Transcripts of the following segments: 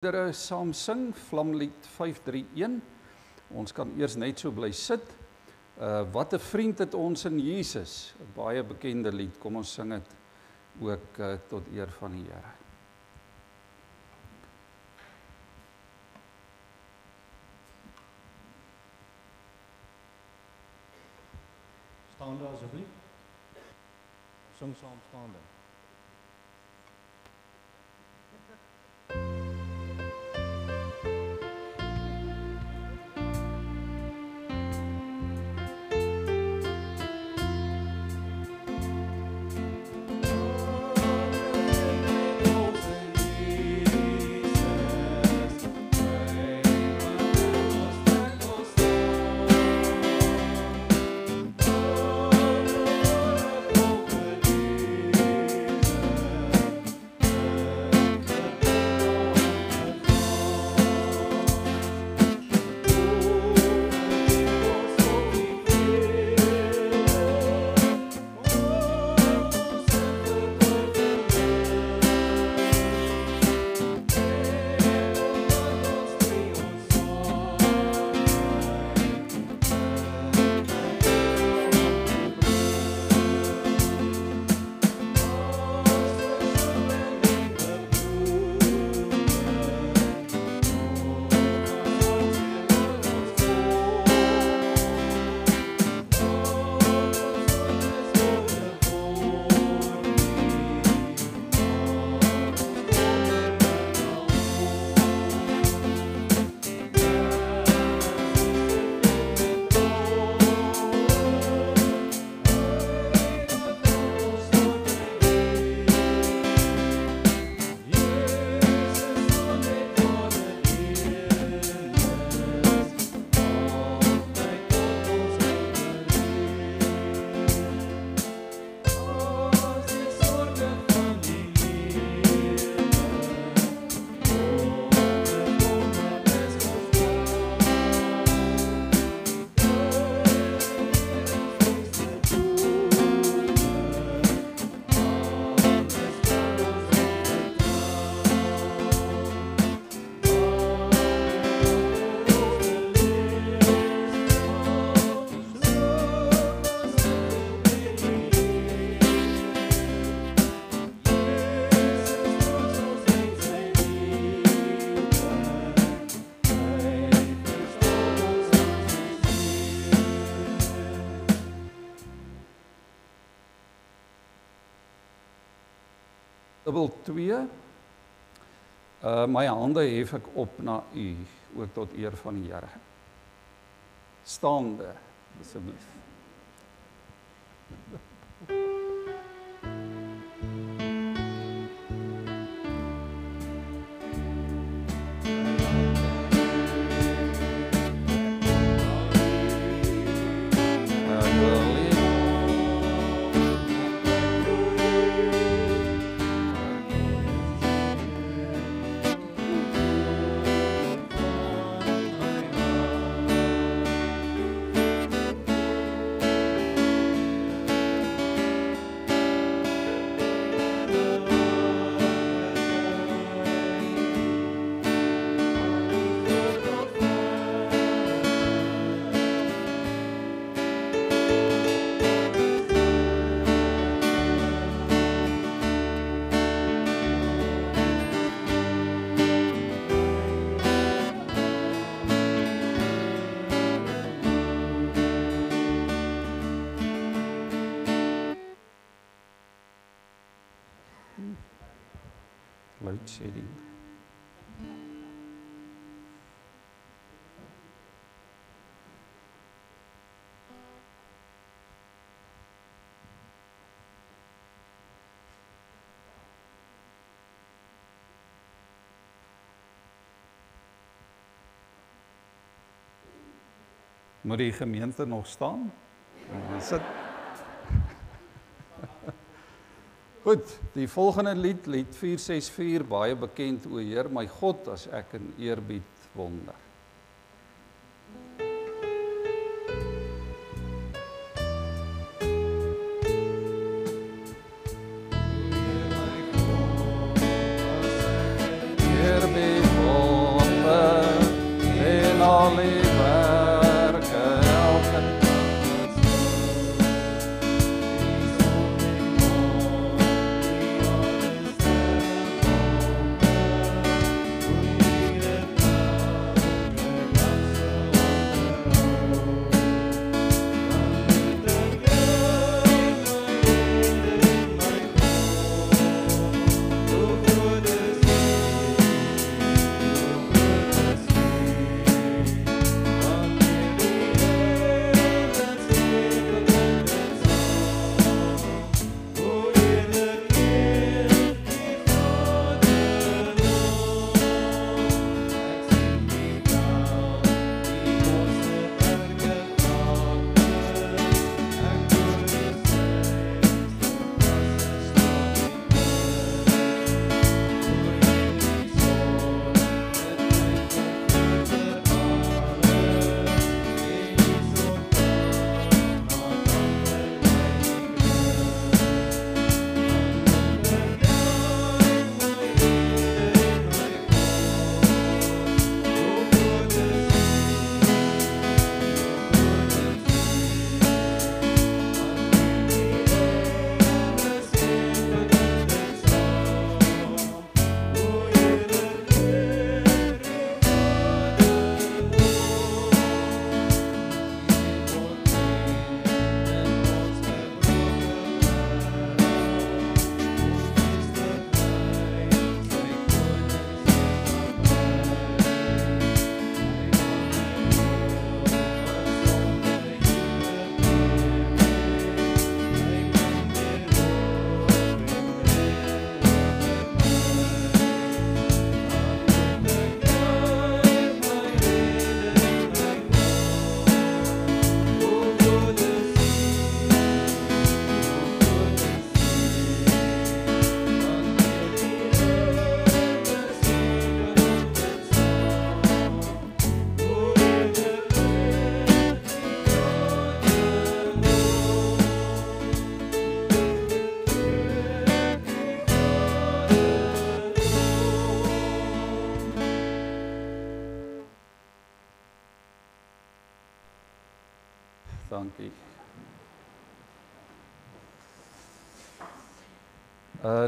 Saam sing, Vlamlied 531. Ons kan eers net so bly sit. Wat 'n vriend het ons in Jesus, 'n baie bekende lied. Kom ons sing dit ook tot eer van die Here. Staande asseblief. Sing saam staande. Dubbel 2. My hande hef ek op na u, ook tot eer van die Here. Staande, asseblief. Load shedding. Moet die gemeente nog staan? Sit. Goed, die volgende lied, lied 464, baie bekend, o Heer, my God, as ek in eerbied wonder. Eerbied wonder. Dankie.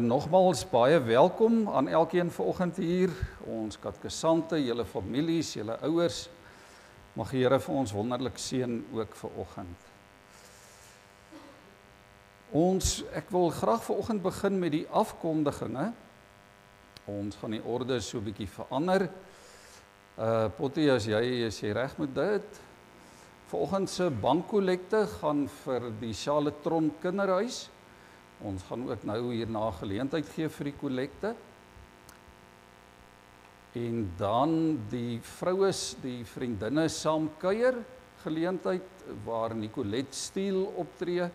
Nogmaals baie welkom aan elkeen vanoggend hier, ons katkesante, julle families, julle ouers. Mag die Here vir ons wonderlik seën ook vanoggend. Ek wil graag vanoggend begin met die afkondiginge. Ons gaan die orde so 'n bietjie verander. Potty, as jy reg met dit. Vanoggend se bankkollekte gaan vir die Charlotte Kinderhuis. Ons gaan ook nou hierna geleentheid gee vir die kollekte. En dan die vroues, die vriendinne saam kuier geleentheid waar Nicolette Stiel optree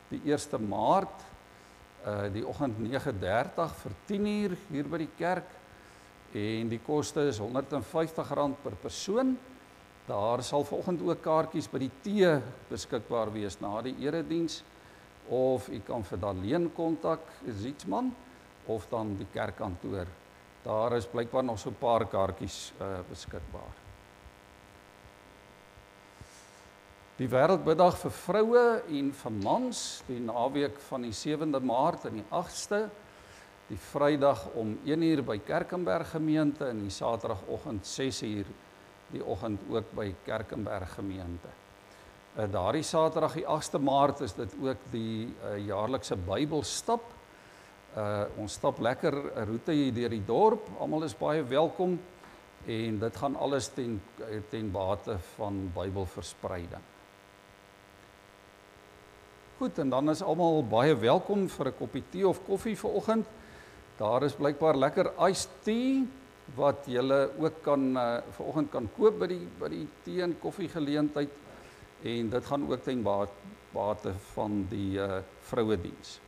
die 1 Maart, die oggend 9:30 vir 10:00 hier by die kerk. En die koste is R150 per persoon. Daar sal vanoggend ook kaartjies by die tee beskikbaar wees na die erediens. Of u kan vir Daleen kontak, Zietsman, of dan die kerkkantoor. Daar is blykbaar nog so 'n paar kaartjies beskikbaar. Die Wêreldbiddag vir vroue en vir mans, die naweek van die 7de Maart en die 8ste, die Vrydag om 1:00 by Kerkenberg gemeente en die Saterdagoggend 6:00 die oggend ook by Kerkenberg gemeente. Daardie Saterdag die 8de Maart is dit ook die jaarlikse Bybelstap. Ons stap lekker 'n roete hier deur die dorp. Almal is baie welkom en dit gaan alles ten bate van Bybelverspreiding. Goed, en dan is almal baie welkom vir 'n koppie tee of koffie vanoggend. Daar is blykbaar lekker iced tea wat julle ook vanoggend kan koop by die tee en koffie geleentheid. En dit gaan ook ten bate van die vrouediens.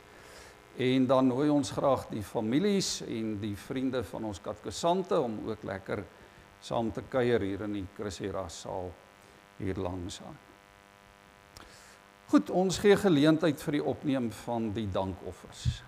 En dan nooi ons graag die families en die vriende van ons katkesante om ook lekker saam te kuier hier in die Chris Eras saal hier langs aan. Goed, ons gee geleentheid vir die opneem van die dankoffers.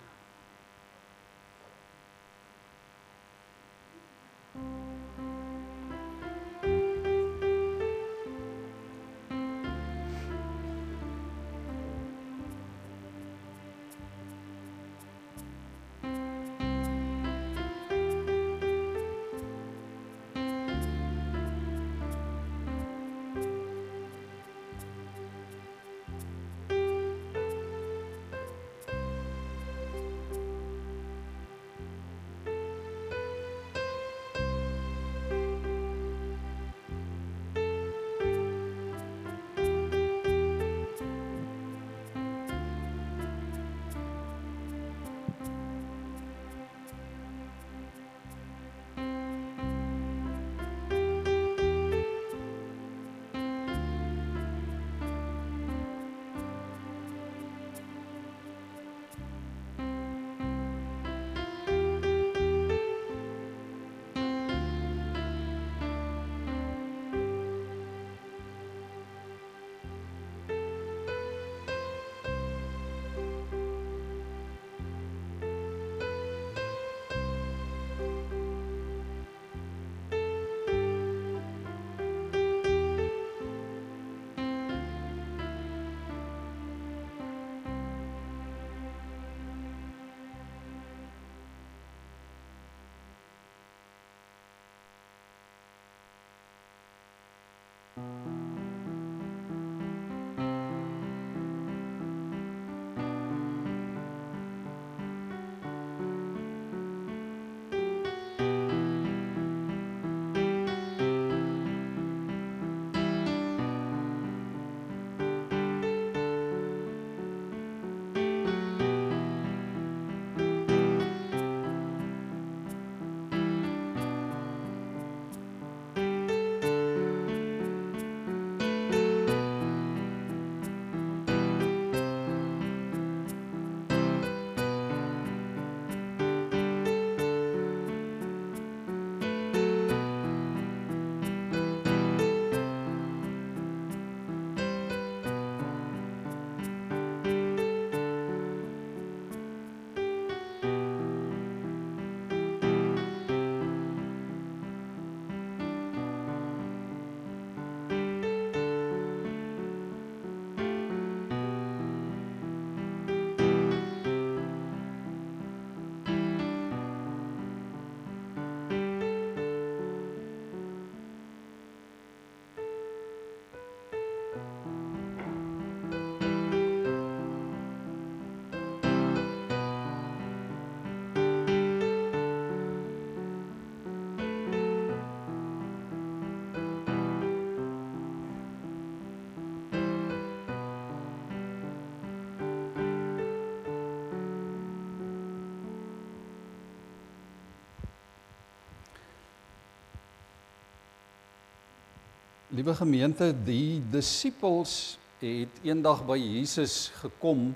Liewe gemeente, die disippels het eendag by Jesus gekom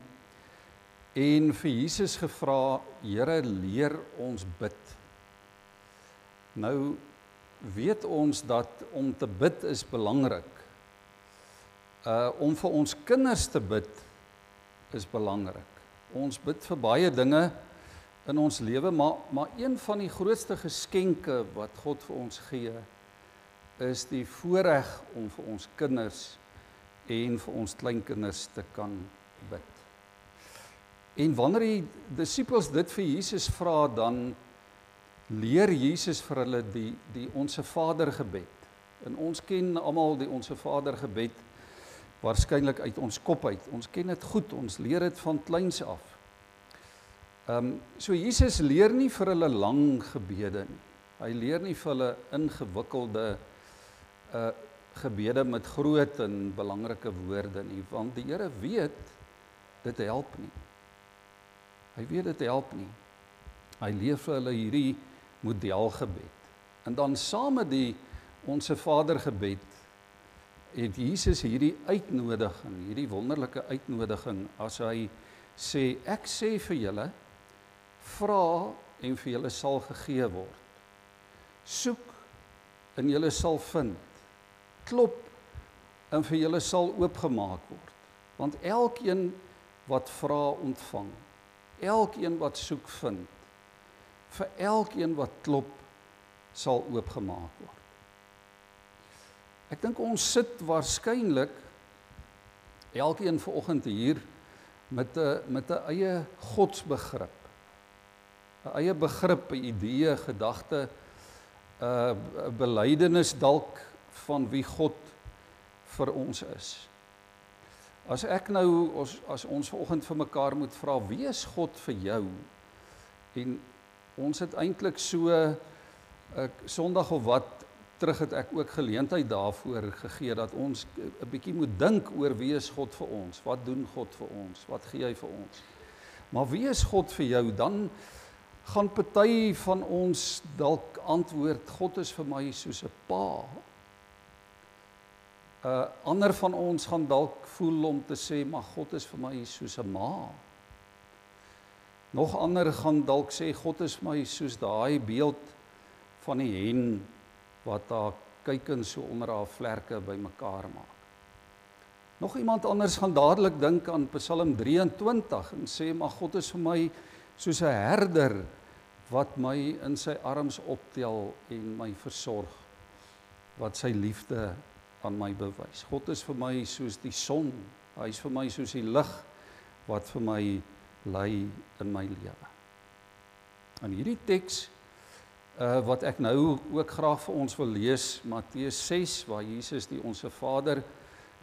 en vir Jesus gevra, Here, leer ons bid. Nou weet ons dat om te bid is belangrik. Om vir ons kinders te bid is belangrik. Ons bid vir baie dinge in ons lewe, maar een van die grootste geskenke wat God vir ons gee, is die voorreg om vir ons kinders en vir ons kleinkinders te kan bid. En wanneer die disippels dit vir Jesus vra, dan leer Jesus vir hulle die Onse Vader gebed. En ons ken almal die Onse Vader gebed waarskynlik uit ons kop uit. Ons ken dit goed, ons leer dit van kleins af. So Jesus leer nie vir hulle lang gebede nie. Hy leer nie vir hulle ingewikkelde gebede met groot en belangrike woorde nie, want die Here weet, dit help nie. Hy weet dit help nie. Hy leer vir hulle hierdie modelgebed. En dan saam met die Onse Vader gebed, het Jesus hierdie uitnodiging, hierdie wonderlike uitnodiging, as hy sê, ek sê vir julle, vra en vir julle sal gegee word. Soek en julle sal vind. Klop en vir julle sal oopgemaak word. Want elkeen wat vra ontvang, elkeen wat soek vind, vir elkeen wat klop sal oopgemaak word. Ek dink ons sit waarskynlik elkeen vanoggend hier met 'n eie godsbegrip. 'n eie begrip, 'n idee, gedagte, 'n belydenis dalk van wie God vir ons is. As ek nou, as ons vanoggend vir mekaar moet vra, wie is God vir jou? En ons het eintlik so, Sondag of wat, terug het ek ook geleentheid daarvoor gegee, dat ons 'n bietjie moet dink oor wie is God vir ons? Wat doen God vir ons? Wat gee hy vir ons? Maar wie is God vir jou? Dan gaan party van ons dalk antwoord, God is vir my soos 'n pa. Ander van ons gaan dalk voel om te sê, maar God is vir my soos 'n ma. Nog ander gaan dalk sê, God is my soos daai beeld van die hen wat haar kuikens so onder haar vlerke bymekaar maak. Nog iemand anders gaan dadelik dink aan Psalm 23 en sê, maar God is vir my soos 'n herder wat my in sy arms optel en my versorg, wat sy liefde aan my bewys. God is vir my soos die son, hy is vir my soos die lig wat vir my lei in my lewe. En hierdie teks wat ek nou ook graag vir ons wil lees, Matteus 6, waar Jesus die Onse Vader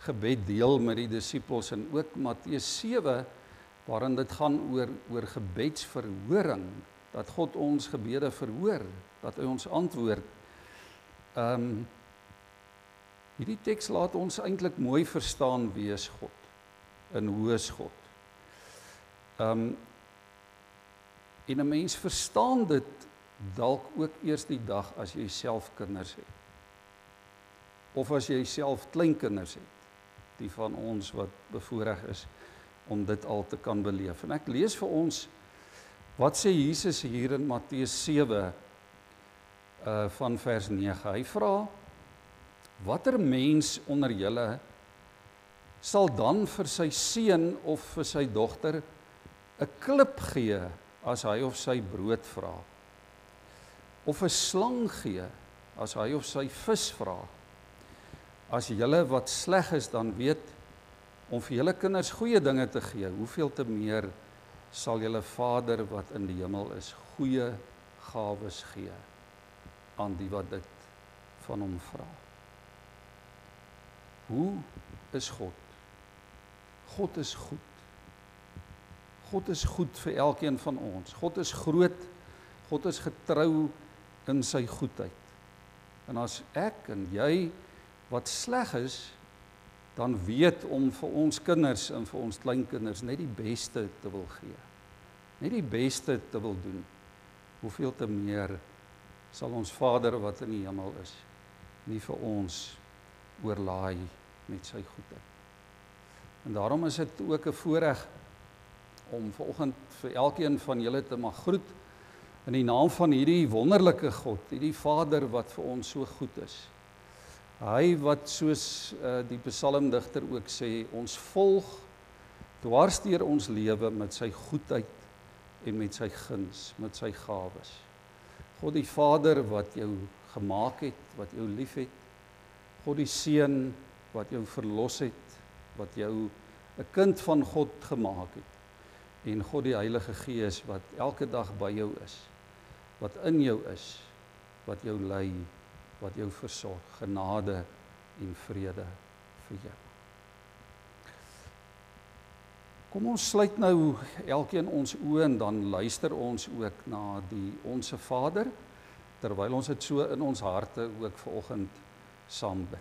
gebed deel met die disippels, en ook Matteus 7, waarin dit gaan oor gebedsverhoring, dat God ons gebede verhoor, dat hy ons antwoord. Hierdie teks laat ons eintlik mooi verstaan wie is God en hoe is God. En 'n mens verstaan dit dalk ook eers die dag as jy self kinders het. Of as jy self kleinkinders het, die van ons wat bevoorreg is om dit al te kan beleef. En ek lees vir ons, wat sê Jesus hier in Matteus 7 van vers 9. Hy vra, watter mens onder julle sal dan vir sy seun of vir sy dogter 'n klip gee as hy of sy brood vra? Of 'n slang gee as hy of sy vis vra? As julle wat sleg is dan weet om vir julle kinders goeie dinge te gee, hoeveel te meer sal julle Vader wat in die hemel is, goeie gawes gee aan die wat dit van hom vra. Hoe is God? God is goed. God is goed vir elkeen van ons. God is groot, God is getrou in sy goedheid. En as ek en jy wat sleg is, dan weet om vir ons kinders en vir ons kleinkinders net die beste te wil gee. Net die beste te wil doen. Hoeveel te meer sal ons Vader wat in die hemel is, nie vir ons oorlaai met sy goedheid. En daarom is dit ook 'n voorreg om vanoggend vir elkeen van julle te mag groet in die naam van hierdie wonderlike God, hierdie Vader wat vir ons so goed is. Hy wat soos die psalmdigter ook sê, ons volg dwars deur ons lewe met sy goedheid en met sy guns, met sy gawes. God die Vader wat jou gemaak het, wat jou lief het, God die Seun wat jou verlos het, wat jou 'n kind van God gemaak het, en God die Heilige Gees wat elke dag by jou is, wat in jou is, wat jou lei, wat jou versorg, genade en vrede vir jou. Kom ons sluit nou elkeen ons oë en dan luister ons ook na die Onse Vader, terwyl ons dit so in ons harte ook vanoggend saam bid.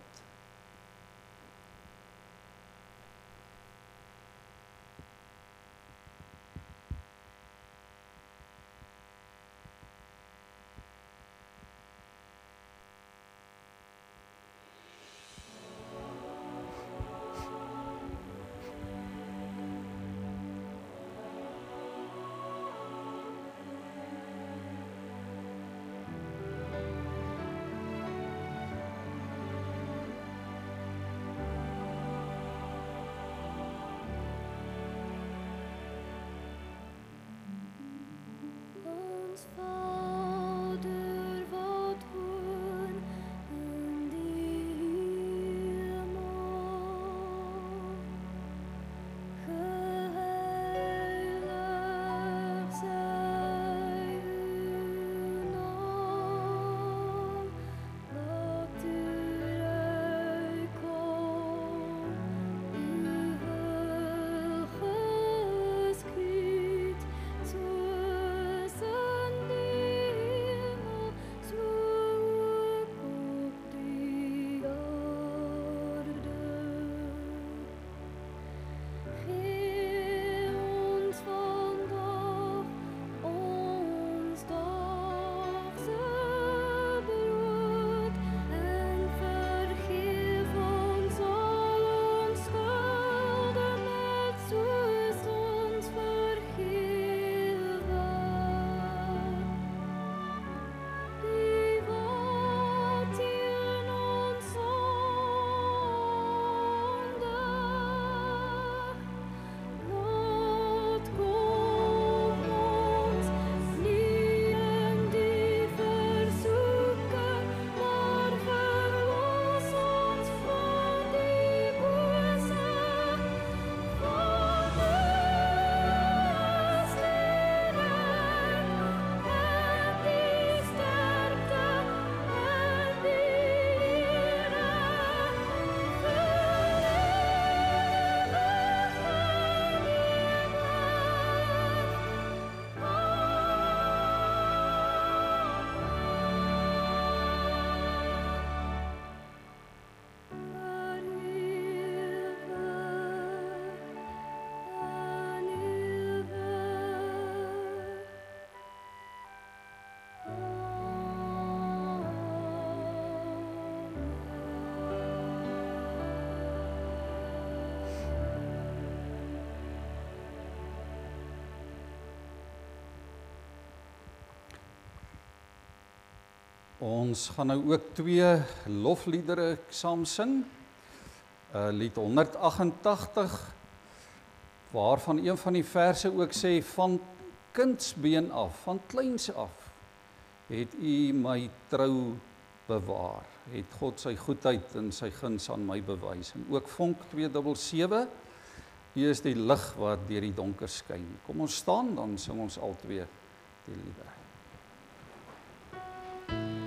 Ons gaan nou ook 2 lofliedere saam sing. Lied 188, waarvan een van die verse ook sê, van kindsbeen af, van kleins af, het U my trou bewaar. Het God sy goedheid en sy guns aan my bewys. En ook Vonk 277, U is die lig wat deur die donker skyn. Kom ons staan, dan sing ons al 2 die liedere. Oh,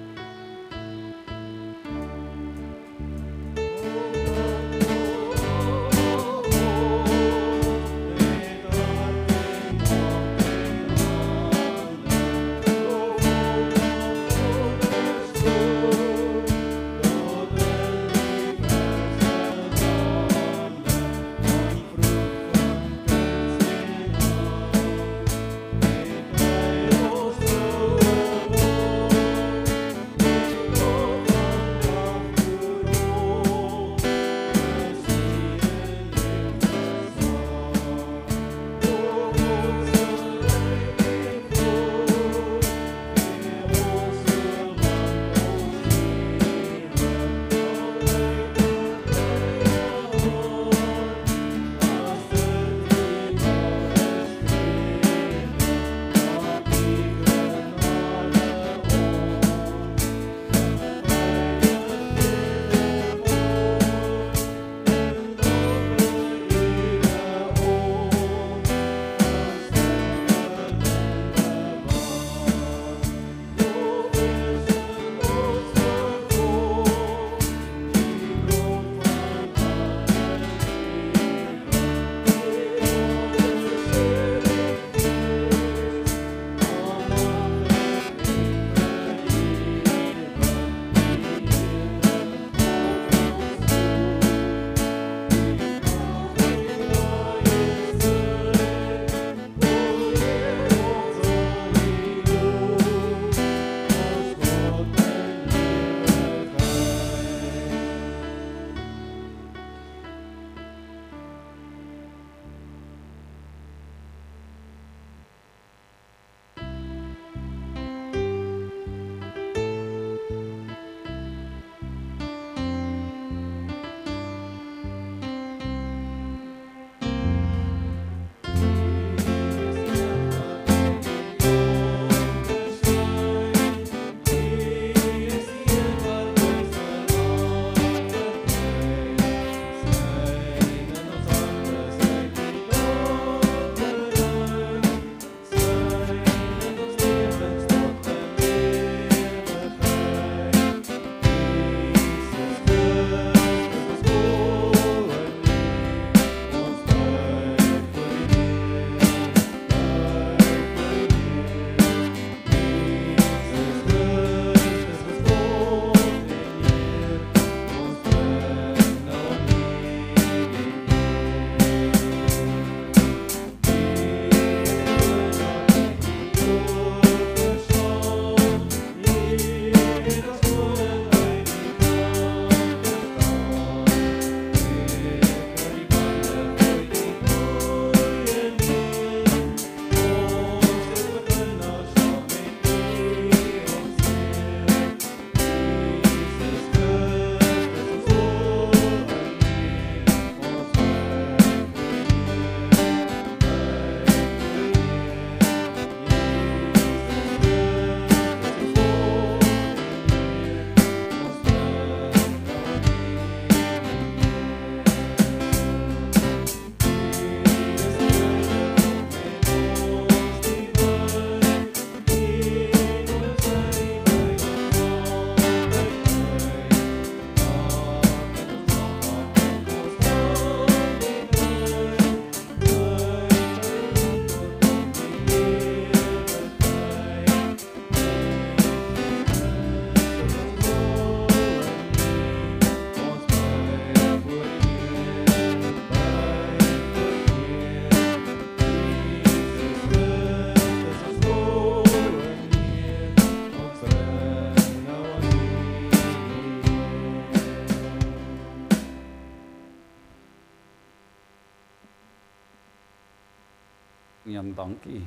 neem, dankie.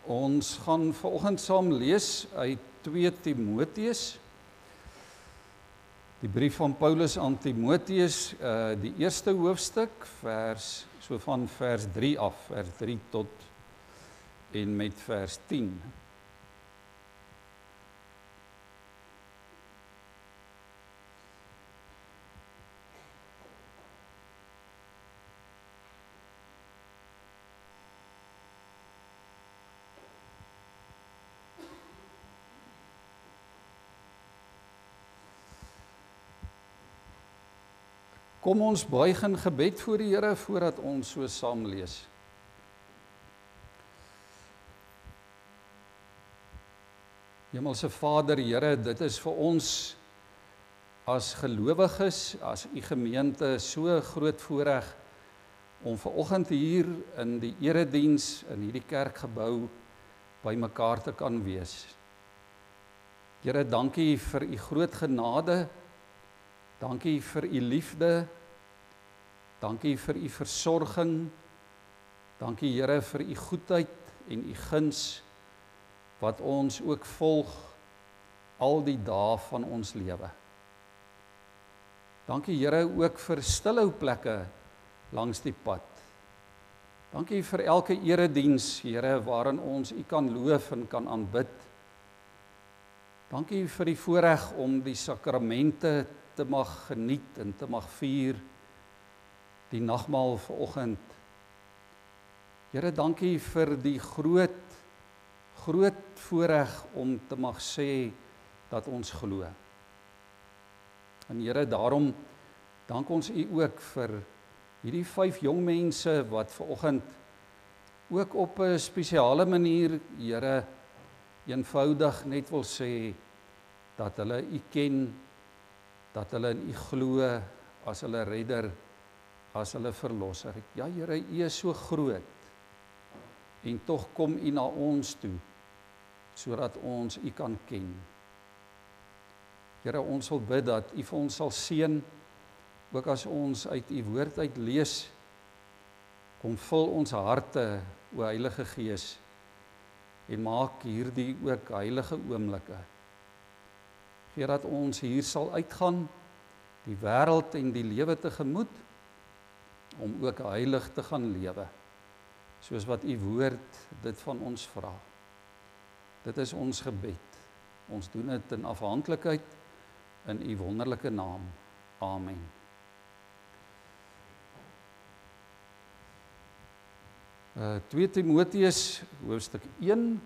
Ons gaan vanoggend saam lees uit 2 Timoteus. Die brief van Paulus aan Timoteus, die eerste hoofstuk, van vers 3 af, vers 3 tot en met vers 10. Kom ons buig in gebed voor die Here voordat ons so saam lees. Hemelse Vader, Here, dit is vir ons as gelowiges, as u gemeente so groot voorreg om vanoggend hier in die erediens in hierdie kerkgebou bymekaar te kan wees. Here, dankie vir u groot genade. Dankie vir u liefde, dankie vir u versorging, dankie Here vir u goedheid en u guns, wat ons ook volg al die dae van ons lewe. Dankie Here ook vir stilhou plekke langs die pad. Dankie vir elke erediens, Here, waarin ons u kan loof en kan aanbid. Dankie vir die voorreg om die sakramente te mag geniet en te mag vier, die nagmaal vanoggend. Here, dankie vir die groot voorreg om te mag sê dat ons glo. En Here, daarom dank ons u ook vir hierdie 5 jong mense wat vanoggend ook op 'n spesiale manier, Here, eenvoudig net wil sê dat hulle u ken, dat hulle in u glo as hulle redder, as hulle verlosser. Ja Here, u is so groot, en tog kom u na ons toe, sodat ons u kan ken. Here, ons wil bid dat u vir ons sal seën, ook as ons uit u woord uit lees, kom vul ons harte, o Heilige Gees, en maak hierdie ook heilige oomblikke. Gee dat ons hier sal uitgaan, die wêreld en die lewe tegemoet, om ook heilig te gaan lewe, soos wat u woord dit van ons vra. Dit is ons gebed. Ons doen dit in afhanklikheid in u wonderlike naam. Amen. Uh, 2 Timoteus, hoofstuk 1.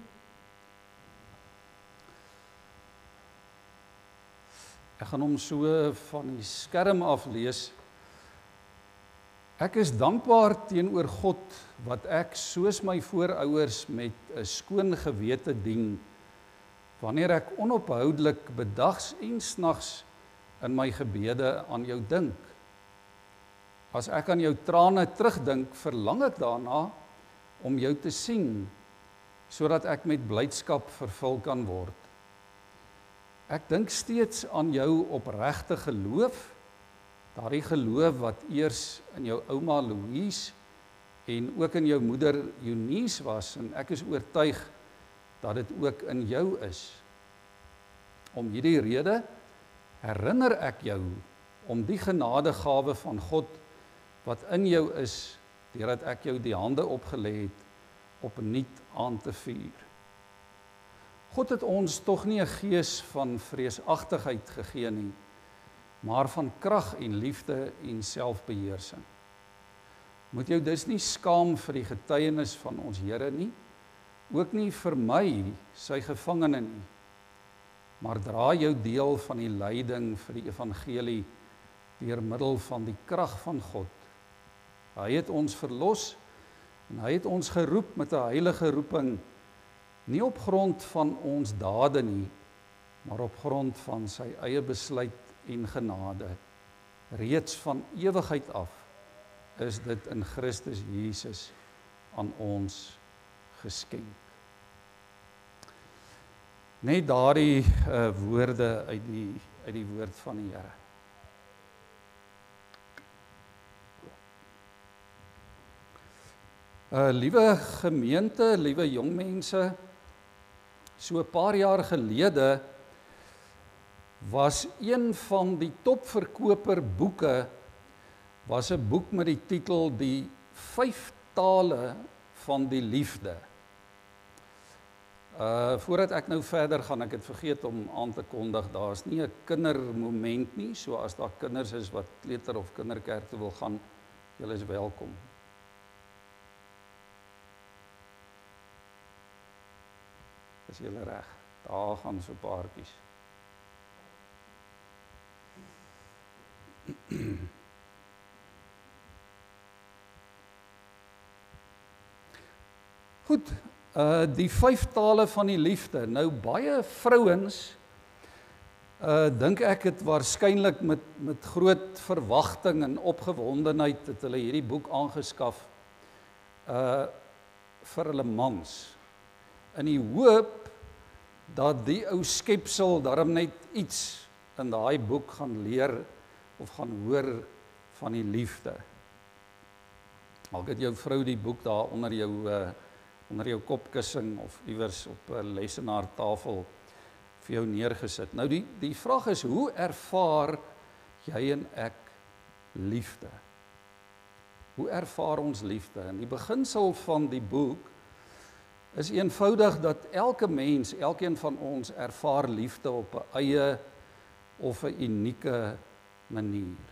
Ek gaan hom so van die skerm af lees. Ek is dankbaar teenoor God, wat ek soos my voorouers met 'n skoon gewete dien, wanneer ek onophoudelik bedags en snags in my gebede aan jou dink. As ek aan jou trane terugdink, verlang ek daarna om jou te sien, sodat ek met blydskap vervul kan word. Ek dink steeds aan jou opregte geloof, daardie geloof wat eers in jou ouma Louise en ook in jou moeder Eunice was, en ek is oortuig dat dit ook in jou is. Om hierdie rede herinner ek jou om die genadegawe van God wat in jou is, deurdat ek jou die hande opgelê het, opnuut aan te vuur. God het ons tog nie 'n gees van vreesagtigheid gegee nie, maar van krag en liefde en selfbeheersing. Moet jou dus nie skaam vir die getuienis van ons Here nie, ook nie vir my, sy gevangene nie, maar dra jou deel van die lyding vir die evangelie deur middel van die krag van God. Hy het ons verlos en hy het ons geroep met 'n heilige roeping, nie op grond van ons dade nie, maar op grond van sy eie besluit en genade. Reeds van ewigheid af is dit in Christus Jesus aan ons geskenk. Net daardie woorde uit die woord van die Here. Liewe gemeente, liewe jong mense, so 'n paar jaar gelede was een van die topverkoper boeke was 'n boek met die titel Die 5 tale van die liefde. Voordat ek nou verder gaan, ek het vergeet om aan te kondig, daar is nie 'n kindermoment nie, so as daar kinders is wat kleuter of kinderkerk toe wil gaan, julle is welkom. Is julle reg? Daar gaan so paartjies. Goed, die 5 tale van die liefde. Nou baie vrouens, dink ek het waarskynlik met groot verwagting en opgewondenheid het hulle hierdie boek aangeskaf vir hulle mans. In die hoop dat die ou skepsel daarom net iets in daai boek gaan leer of gaan hoor van die liefde. Al het jou vrou die boek daar onder jou kopkussing of iewers op 'n lesenaartafel vir jou neergesit. Nou die vraag is, hoe ervaar jy en ek liefde? Hoe ervaar ons liefde? En die beginsel van die boek is eenvoudig dat elke mens, elkeen van ons ervaar liefde op 'n eie of 'n unieke manier.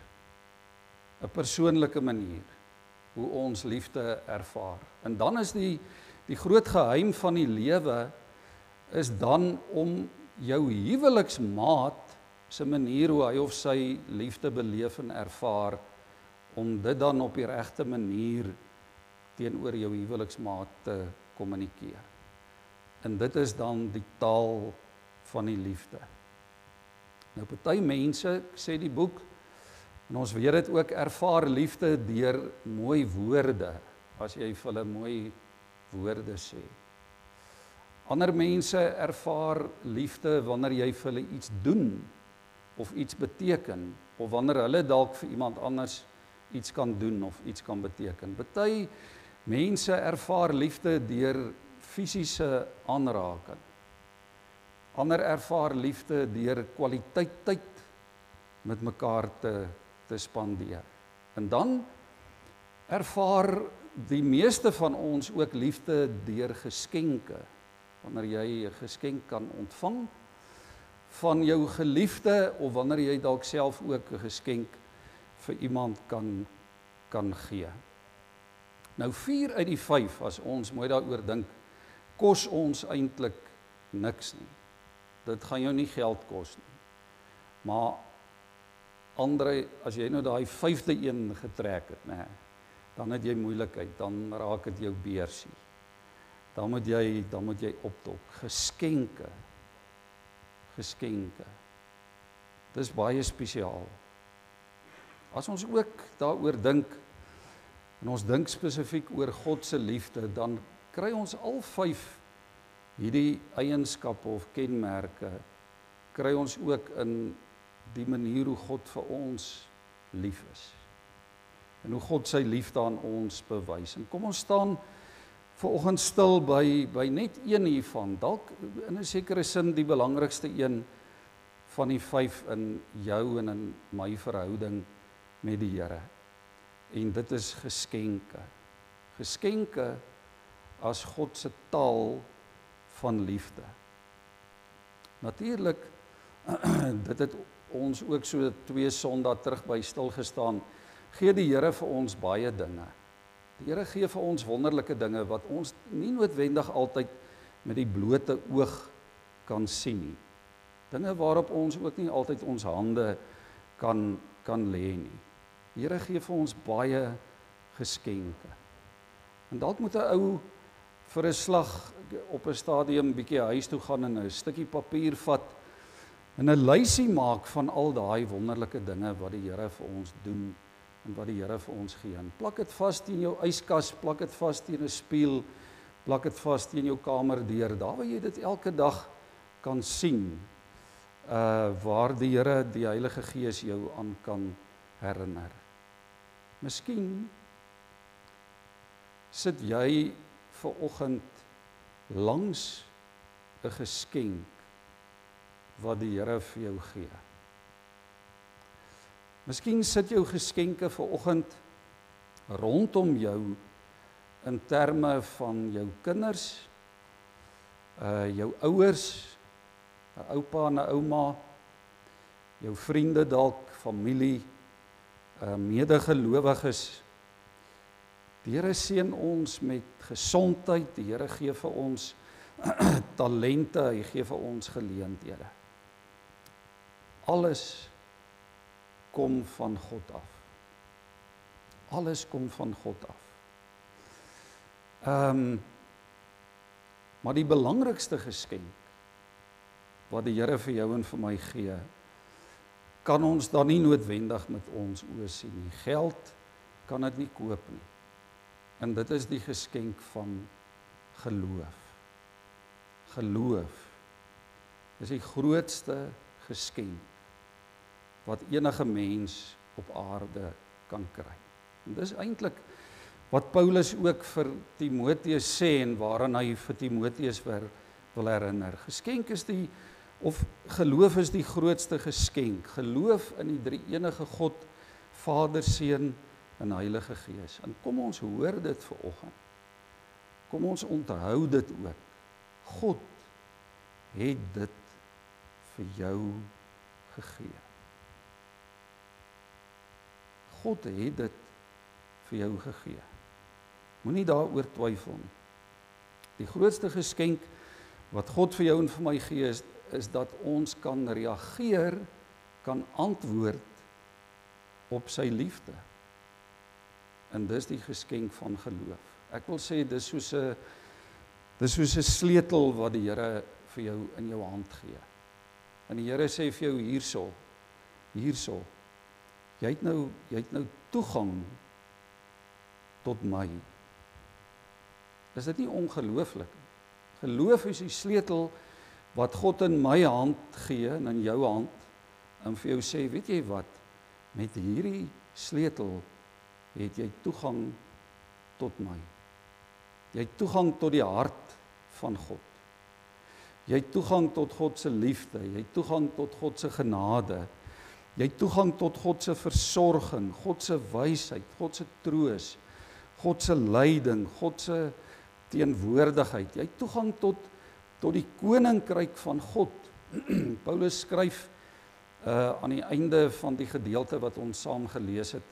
'n Persoonlike manier hoe ons liefde ervaar. En dan is die groot geheim van die lewe is dan om jou huweliksmaat se manier hoe hy of sy liefde beleef en ervaar, om dit dan op die regte manier teenoor jou huweliksmaat te kommunikeer. En dit is dan die taal van die liefde. Nou party mense, sê die boek, en ons weet dit ook, ervaar liefde deur mooi woorde, as jy vir hulle mooi woorde sê. Ander mense ervaar liefde wanneer jy vir hulle iets doen, of iets beteken, of wanneer hulle dalk vir iemand anders iets kan doen, of iets kan beteken. Party mense ervaar liefde deur fisiese aanraking. Ander ervaar liefde deur kwaliteit tyd met mekaar te spandeer. En dan ervaar die meeste van ons ook liefde deur geskenke. Wanneer jy 'n geskenk kan ontvang van jou geliefde, of wanneer jy dalk self ook 'n geskenk vir iemand kan gee. Nou 4 uit die 5, as ons mooi daaroor dink, kos ons eintlik niks nie. Dit gaan jou nie geld kos nie. Maar Andre, as jy nou daai 5de een getrek het, nee, dan het jy moeilikheid, dan raak dit jou beursie. Dan moet jy opdok. Geskenke. Dis baie spesiaal. As ons ook daaroor dink, en ons dink spesifiek oor God se liefde, dan kry ons al 5 hierdie eienskappe of kenmerke, kry ons ook in die manier hoe God vir ons lief is. En hoe God sy liefde aan ons bewys. En kom ons staan vanoggend stil by net een hiervan, dalk in 'n sekere sin die belangrikste een van die 5 in jou en in my verhouding met die Here. En dit is geskenke. Geskenke as God se taal van liefde. Natuurlik, dit het ons ook so 2 Sondae terug by stil gestaan, gee die Here vir ons baie dinge. Die Here gee vir ons wonderlike dinge wat ons nie noodwendig altyd met die blote oog kan sien nie. Dinge waarop ons ook nie altyd ons hande kan lê nie. Die Here gee vir ons baie geskenke. En dalk moet 'n ou vir 'n slag op 'n stadium bietjie huis toe gaan en 'n stukkie papier vat en 'n lysie maak van al daai wonderlike dinge wat die Here vir ons doen en wat die Here vir ons gee. En plak dit vas teen jou yskas, plak dit vas teen 'n spieël, plak dit vas teen jou kamerdeur, daar waar jy dit elke dag kan sien, waar die Here, die Heilige Gees jou aan kan herinner. Miskien sit jy ver oggend langs 'n geskenk wat die Here vir jou gee. Miskien sit jou geskenke ver oggend rondom jou in terme van jou kinders, jou ouers, 'n oupa en 'n ouma, jou vriende dalk, familie, medegelowiges. Die Here seën ons met gesondheid, die Here gee vir ons talente, hy gee vir ons geleenthede. Alles kom van God af. Alles kom van God af. Maar die belangrikste geskenk wat die Here vir jou en vir my gee, kan ons dan nie noodwendig met ons oë sien nie. Geld kan dit nie koop nie. En dit is die geskenk van geloof. Geloof is die grootste geskenk wat enige mens op aarde kan kry. En dis eintlik wat Paulus ook vir Timoteus sê en waaraan hy vir Timoteus wil herinner. Geskenk is geloof is die grootste geskenk. Geloof in die drie-enige God, Vader, Seun en Heilige Gees. En kom ons hoor dit vanoggend. Kom ons onthou dit ook. God het dit vir jou gegee. God het dit vir jou gegee. Moenie daaroor twyfel nie. Die grootste geskenk wat God vir jou en vir my gee is dat ons kan reageer, kan antwoord op sy liefde. En dis die geskenk van geloof. Ek wil sê dis soos 'n sleutel wat die Here vir jou in jou hand gee. En die Here sê vir jou hierso. Jy het nou toegang tot my. Is dit nie ongelooflik? Geloof is die sleutel wat God in my hand gee en in jou hand en vir jou sê, weet jy wat? Met hierdie sleutel het jy toegang tot my. Jy het toegang tot die hart van God. Jy het toegang tot God se liefde, jy het toegang tot God se genade. Jy het toegang tot God se versorging, God se wysheid, God se troos, God se leiding, God se teenwoordigheid. Jy het toegang tot die koninkryk van God. Paulus skryf aan die einde van die gedeelte wat ons saam gelees het,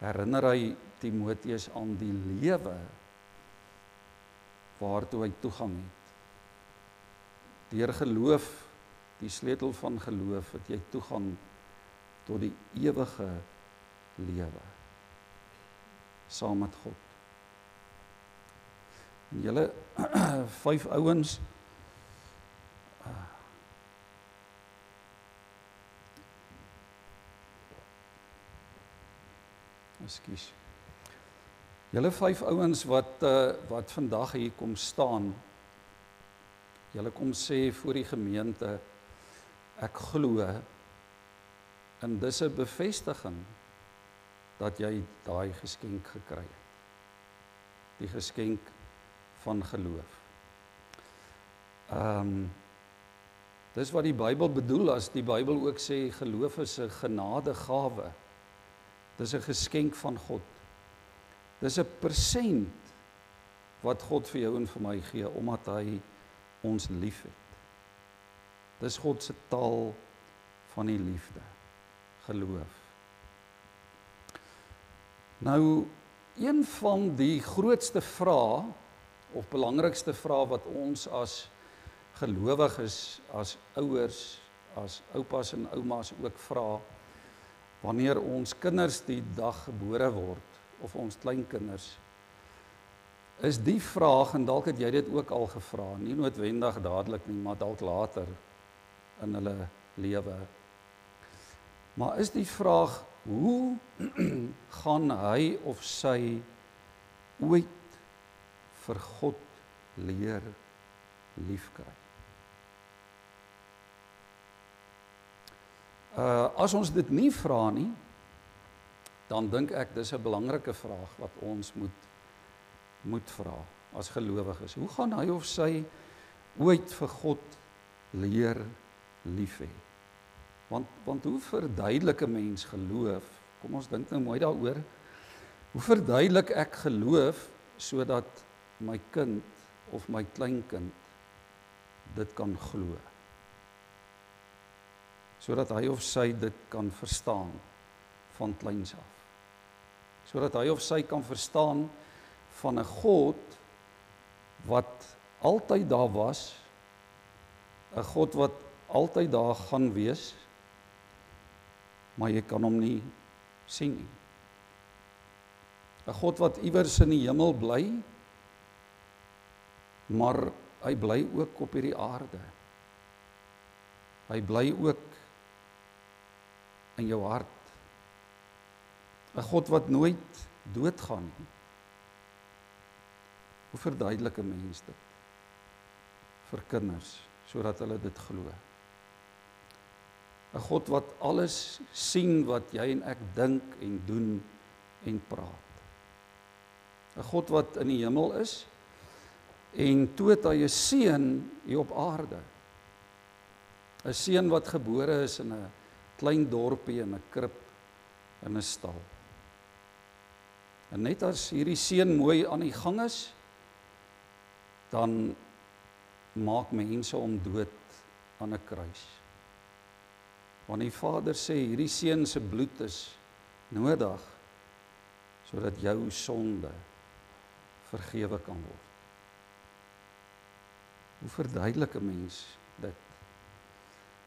herinner hy Timoteus aan die lewe waartoe hy toegang het. Deur geloof, die sleutel van geloof, het jy toegang tot die ewige lewe saam met God. En julle 5 ouens ekskuus. Julle 5 ouens wat vandag hier kom staan, julle kom sê voor die gemeente, ek glo, en dis 'n bevestiging dat jy daai geskenk gekry het. Die geskenk van geloof. Dis wat die Bybel bedoel as die Bybel ook sê geloof is 'n genadegawe. Dis 'n geskenk van God. Dis 'n persent wat God vir jou en vir my gee omdat hy ons liefhet. Dis God se taal van die liefde. Geloof. Nou, een van die grootste vrae of belangrikste vrae wat ons as gelowiges, as ouers, as oupas en oumas ook vra, wanneer ons kinders die dag gebore word, of ons kleinkinders, is die vraag, en dalk het jy dit ook al gevra, nie noodwendig dadelik nie, maar dalk later in hulle lewe. Maar is die vraag, hoe gaan hy of sy ooit vir God leer liefkry? As ons dit nie vra nie, dan dink ek dis 'n belangrike vraag wat ons moet moet vra as gelowiges. Hoe gaan hy of sy ooit vir God leer lief hê? Want hoe verduidelik 'n mens geloof? Kom ons dink nou mooi daaroor. Hoe verduidelik ek geloof sodat my kind of my kleinkind dit kan glo? Sodat hy of sy dit kan verstaan van kleins af. Sodat hy of sy kan verstaan van 'n God wat altyd daar was, 'n God wat altyd daar gaan wees, maar jy kan hom nie sien nie. 'n God wat iewers in die hemel bly, maar hy bly ook op hierdie aarde. Hy bly ook in jou hart. 'n God wat nooit doodgaan nie. Hoe verduidelik 'n mens dit vir kinders, sodat hulle dit glo? 'n God wat alles sien wat jy en ek dink en doen en praat. 'n God wat in die hemel is, en toe het hy 'n seun hier op aarde. 'n Seun wat gebore is in 'n klein dorpie, in 'n krib, in 'n stal. En net as hierdie seun mooi aan die gang is, dan maak mense hom dood aan 'n kruis. Want die Vader sê, hierdie seun se bloed is nodig, sodat jou sonde vergewe kan word. Hoe verduidelik 'n mens dit?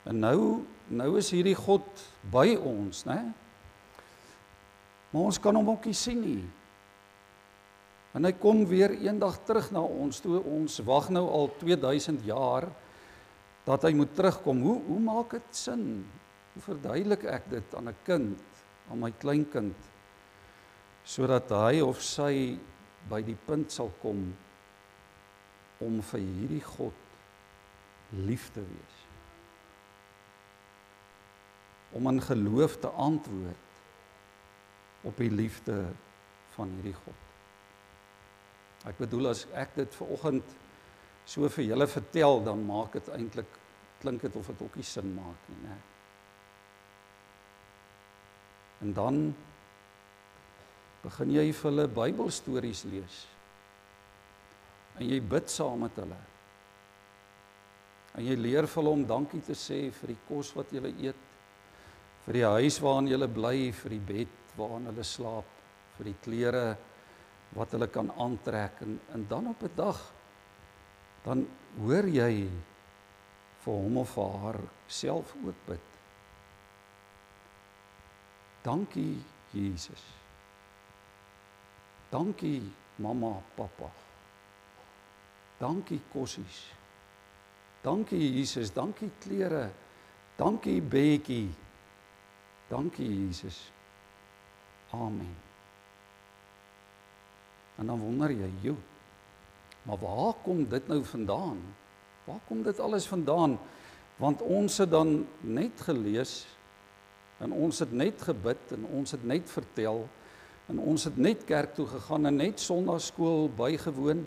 En nou is hierdie God by ons, né? Maar ons kan hom ook nie sien nie. En hy kom weer eendag terug na ons toe. Ons wag nou al 2000 jaar dat hy moet terugkom. Hoe maak dit sin? Hoe verduidelik ek dit aan 'n kind, aan my kleinkind, sodat hy of sy by die punt sal kom om vir hierdie God lief te wees? Om in geloof te antwoord op die liefde van hierdie God. Ek bedoel, as ek dit vanoggend so vir julle vertel, dan maak dit eintlik, klink dit of dit ook nie sin maak nie, né? En dan begin jy vir hulle Bybelstories lees. En jy bid saam met hulle. En jy leer vir hulle om dankie te sê vir die kos wat julle eet, vir die huis waarin julle bly, vir die bed waarin hulle slaap, vir die klere wat hulle kan aantrek. En dan op 'n dag, dan hoor jy vir hom of vir haar self ook bid. Dankie Jesus. Dankie mamma, pappa. Dankie kossies. Dankie Jesus, dankie klere. Dankie Betjie. Dankie Jesus. Amen. En dan wonder jy, joh, maar waar kom dit nou vandaan? Waar kom dit alles vandaan? Want ons het dan net gelees, en ons het net gebid, en ons het net vertel, en ons het net kerk toe gegaan, en net sondagskool bygewoon.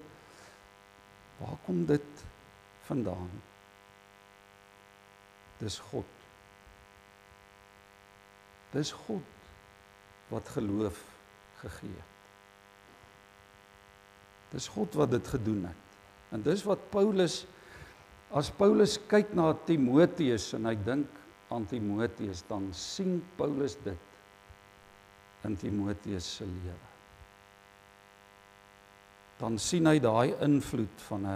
Waar kom dit vandaan? Dis God. Dis God wat geloof gegee het. Dis God wat dit gedoen het. En dis wat Paulus, as Paulus kyk na Timoteus en hy dink aan Timoteus, dan sien Paulus dit in Timoteus se lewe. Dan sien hy daai invloed van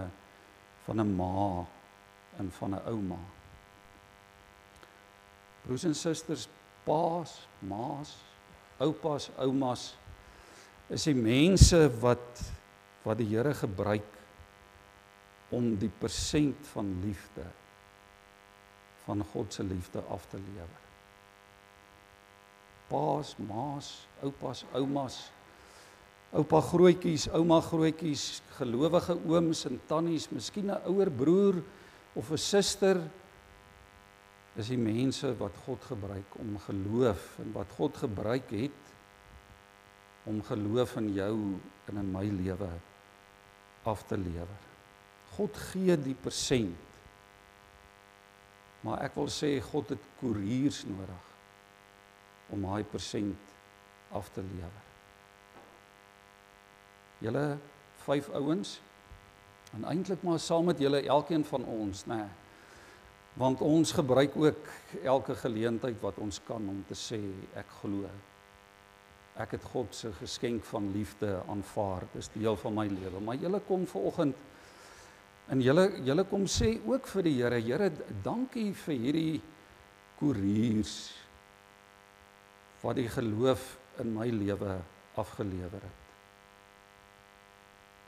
'n ma en van 'n ouma. Broers en susters, paas, maas, oupas, oumas is die mense wat die Here gebruik om die persent van liefde, van God se liefde af te lewer. Paas, maas, oupas, oumas, oupa grootjies, ouma grootjies, gelowige ooms en tannies, miskien 'n ouer broer of 'n suster, is die mense wat God gebruik om geloof, en wat God gebruik het om geloof in jou en in my lewe af te lewer. God gee die persent, maar ek wil sê God het koeriers nodig om daai persent af te lewer. Julle 5 ouens, en eintlik maar saam met julle elkeen van ons, né? Want ons gebruik ook elke geleentheid wat ons kan om te sê, ek glo. Ek het God se geskenk van liefde aanvaar, dis deel van my lewe. Maar julle kom vanoggend, en julle kom sê ook vir die Here, Here, dankie vir hierdie koeriers, wat die geloof in my lewe afgelewer het.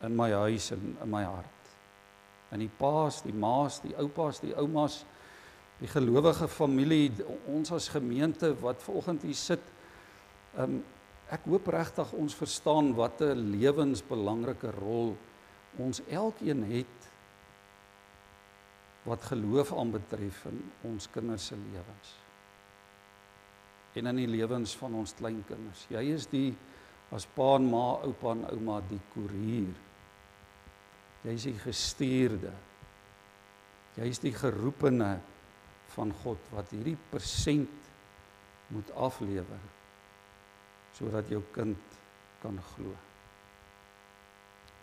In my huis en in my hart. En die paas, die maas, die oupas, die oumas, die gelowige familie, ons as gemeente wat vanoggend hier sit, ek hoop regtig ons verstaan wat 'n lewensbelangrike rol ons elkeen het wat geloof aanbetref in ons kinders se lewens. En in die lewens van ons kleinkinders. Jy is die, as pa en ma, oupa en ouma, die koerier. Jy is die gestuurde. Jy is die geroepene van God, wat hierdie persent moet aflewer, sodat jou kind kan glo.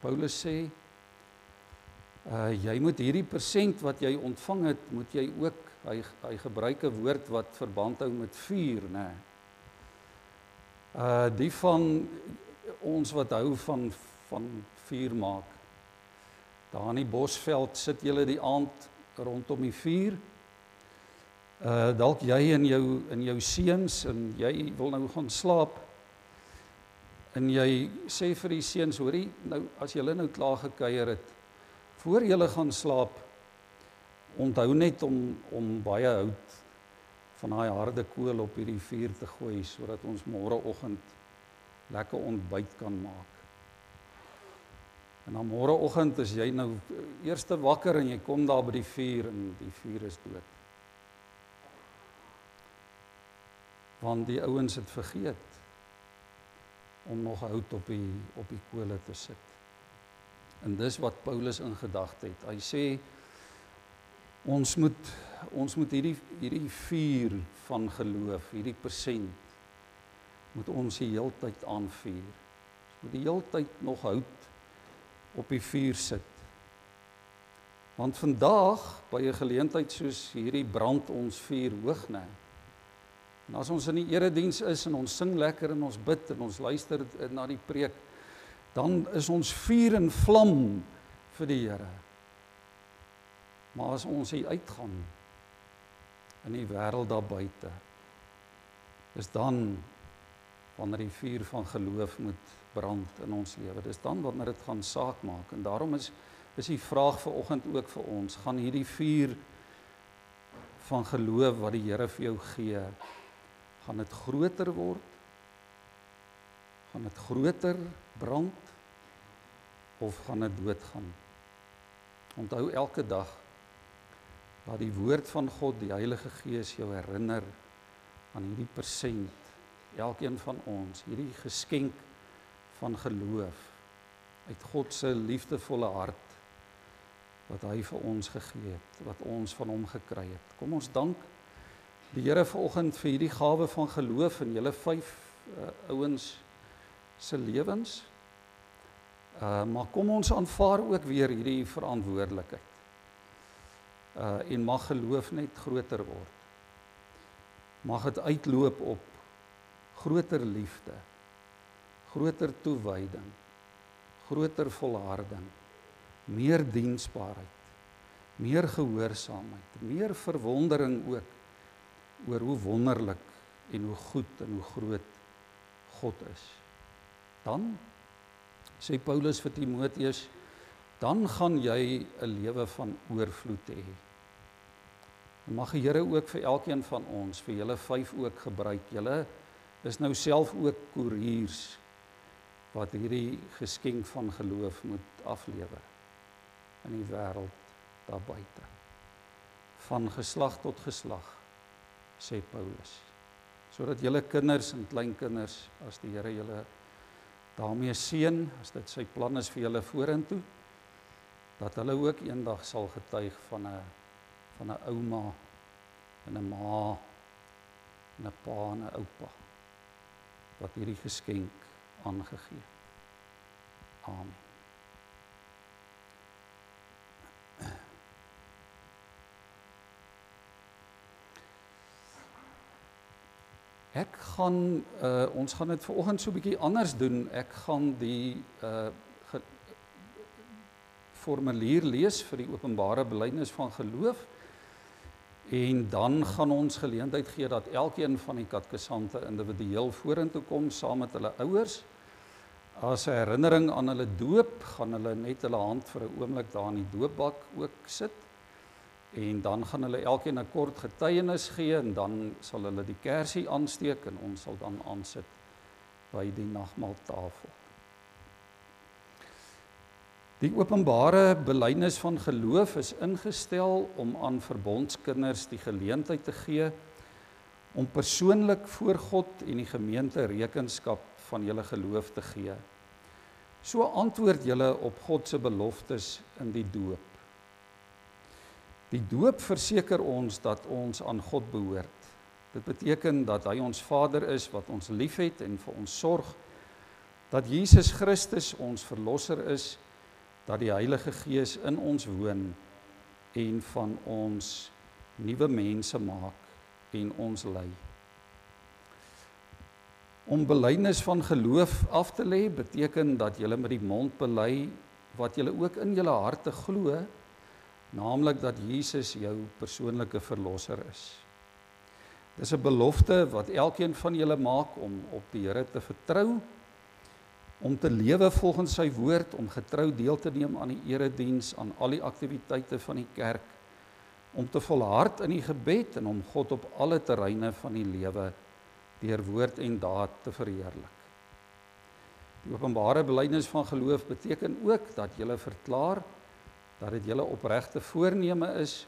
Paulus sê, jy moet hierdie persent wat jy ontvang het, moet jy ook, hy gebruik 'n woord wat verband hou met vuur, né? Die van ons wat hou van vuur maak. Daar in die Bosveld sit julle die aand rondom die vuur. Dalk jy en jou seuns, en jy wil nou gaan slaap, en jy sê vir die seuns, hoorie, nou, as julle nou klaar gekuier het, voor julle gaan slaap, onthou net om baie hout van daai harde kool op hierdie vuur te gooi, sodat ons môreoggend lekker ontbyt kan maak. En dan môreoggend is jy nou eerste wakker en jy kom daar by die vuur en die vuur is dood. Want die ouens het vergeet om nog hout op die kole te sit. En dis wat Paulus in gedagte het. Hy sê, ons moet hierdie vuur van geloof, hierdie persent, moet ons die heeltyd aanvuur. Ons moet die heeltyd nog hout op die vuur sit. Want vandag, by 'n geleentheid soos hierdie, brand ons vuur hoog, né? En as ons in die erediens is en ons sing lekker en ons bid en ons luister na die preek, dan is ons vuur en vlam vir die Here. Maar as ons hier uitgaan in die wêreld daar buite, is dan wanneer die vuur van geloof moet brand in ons lewe. Dis dan wanneer dit gaan saak maak. En daarom is die vraag vanoggend ook vir ons, gaan hierdie vuur van geloof wat die Here vir jou gee, gaan dit groter word? Gaan dit groter brand? Of gaan dit doodgaan? Onthou elke dag dat die woord van God, die Heilige Gees, jou herinner aan hierdie persent, elkeen van ons, hierdie geskenk van geloof, uit God se liefdevolle hart, wat hy vir ons gegee het, wat ons van hom gekry het. Kom ons dank die Here vanoggend vir hierdie gawe van geloof in julle 5 ouens se lewens. Maar kom ons aanvaar ook weer hierdie verantwoordelikheid. En mag geloof net groter word. Mag dit uitloop op groter liefde, groter toewyding, groter volharding, meer diensbaarheid, meer gehoorsaamheid, meer verwondering ook oor hoe wonderlik en hoe goed en hoe groot God is. Dan, sê Paulus vir Timoteus, dan gaan jy 'n lewe van oorvloed hê. En mag die Here ook vir elkeen van ons, vir julle 5 ook gebruik. Julle is nou self ook koeriers wat hierdie geskenk van geloof moet aflewer in die wêreld daar buite. Van geslag tot geslag, sê Paulus. Sodat julle kinders en kleinkinders, as die Here julle daarmee seën, as dit sy plan is vir julle vorentoe, dat hulle ook eendag sal getuig van 'n ouma en 'n ma en 'n pa en 'n oupa wat hierdie geskenk aangegee. Amen. Ons gaan dit vanoggend so 'n bietjie anders doen. Ek gaan die formulier lees vir die openbare belydenis van geloof en dan gaan ons geleentheid gee dat elkeen van die katkesante individueel vorentoe kom saam met hulle ouers. As 'n herinnering aan hulle doop, gaan hulle net hulle hand vir 'n oomblik daar in die doopbak ook sit. En dan gaan hulle elkeen 'n kort getuienis gee en dan sal hulle die kersie aansteek en ons sal dan aansit by die nagmaaltafel. Die openbare belydenis van geloof is ingestel om aan verbondskinders die geleentheid te gee om persoonlik voor God en die gemeente rekenskap van julle geloof te gee. So antwoord julle op God se beloftes in die doop. Die doop verseker ons dat ons aan God behoort. Dit beteken dat hy ons Vader is wat ons liefhet en vir ons sorg, dat Jesus Christus ons verlosser is, dat die Heilige Gees in ons woon en van ons nuwe mense maak en ons lei. Om belydenis van geloof af te lê beteken dat julle met die mond bely wat julle ook in julle harte glo, naamlik dat Jesus jou persoonlike verlosser is. Dis 'n belofte wat elkeen van julle maak om op die Here te vertrou, om te lewe volgens sy woord, om getrou deel te neem aan die erediens, aan al die aktiwiteite van die kerk, om te volhard in die gebed en om God op alle terreine van die lewe deur woord en daad te verheerlik. Die openbare belydenis van geloof beteken ook dat julle verklaar dat dit julle opregte voorneme is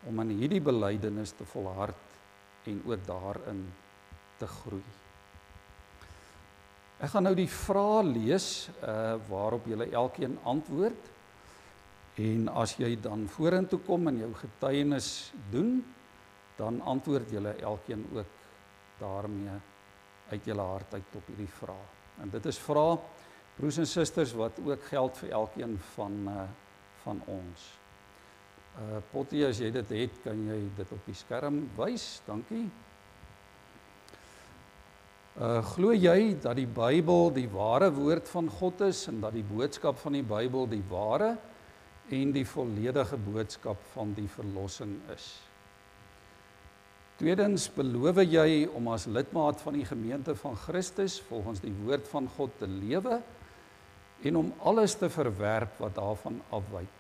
om in hierdie belydenis te volhard en ook daarin te groei. Ek gaan nou die vrae lees waarop julle elkeen antwoord en as jy dan vorentoe kom en jou getuienis doen, dan antwoord julle elkeen ook daarmee uit julle hart uit op hierdie vrae. En dit is vrae, broers en susters, wat ook geld vir elkeen van ons. Potty, as jy dit het, kan jy dit op die skerm wys, dankie. Glo jy dat die Bybel die ware woord van God is en dat die boodskap van die Bybel die ware en die volledige boodskap van die verlossing is? Tweedens, beloof jy om as lidmaat van die gemeente van Christus volgens die woord van God te lewe en om alles te verwerp wat daarvan afwyk?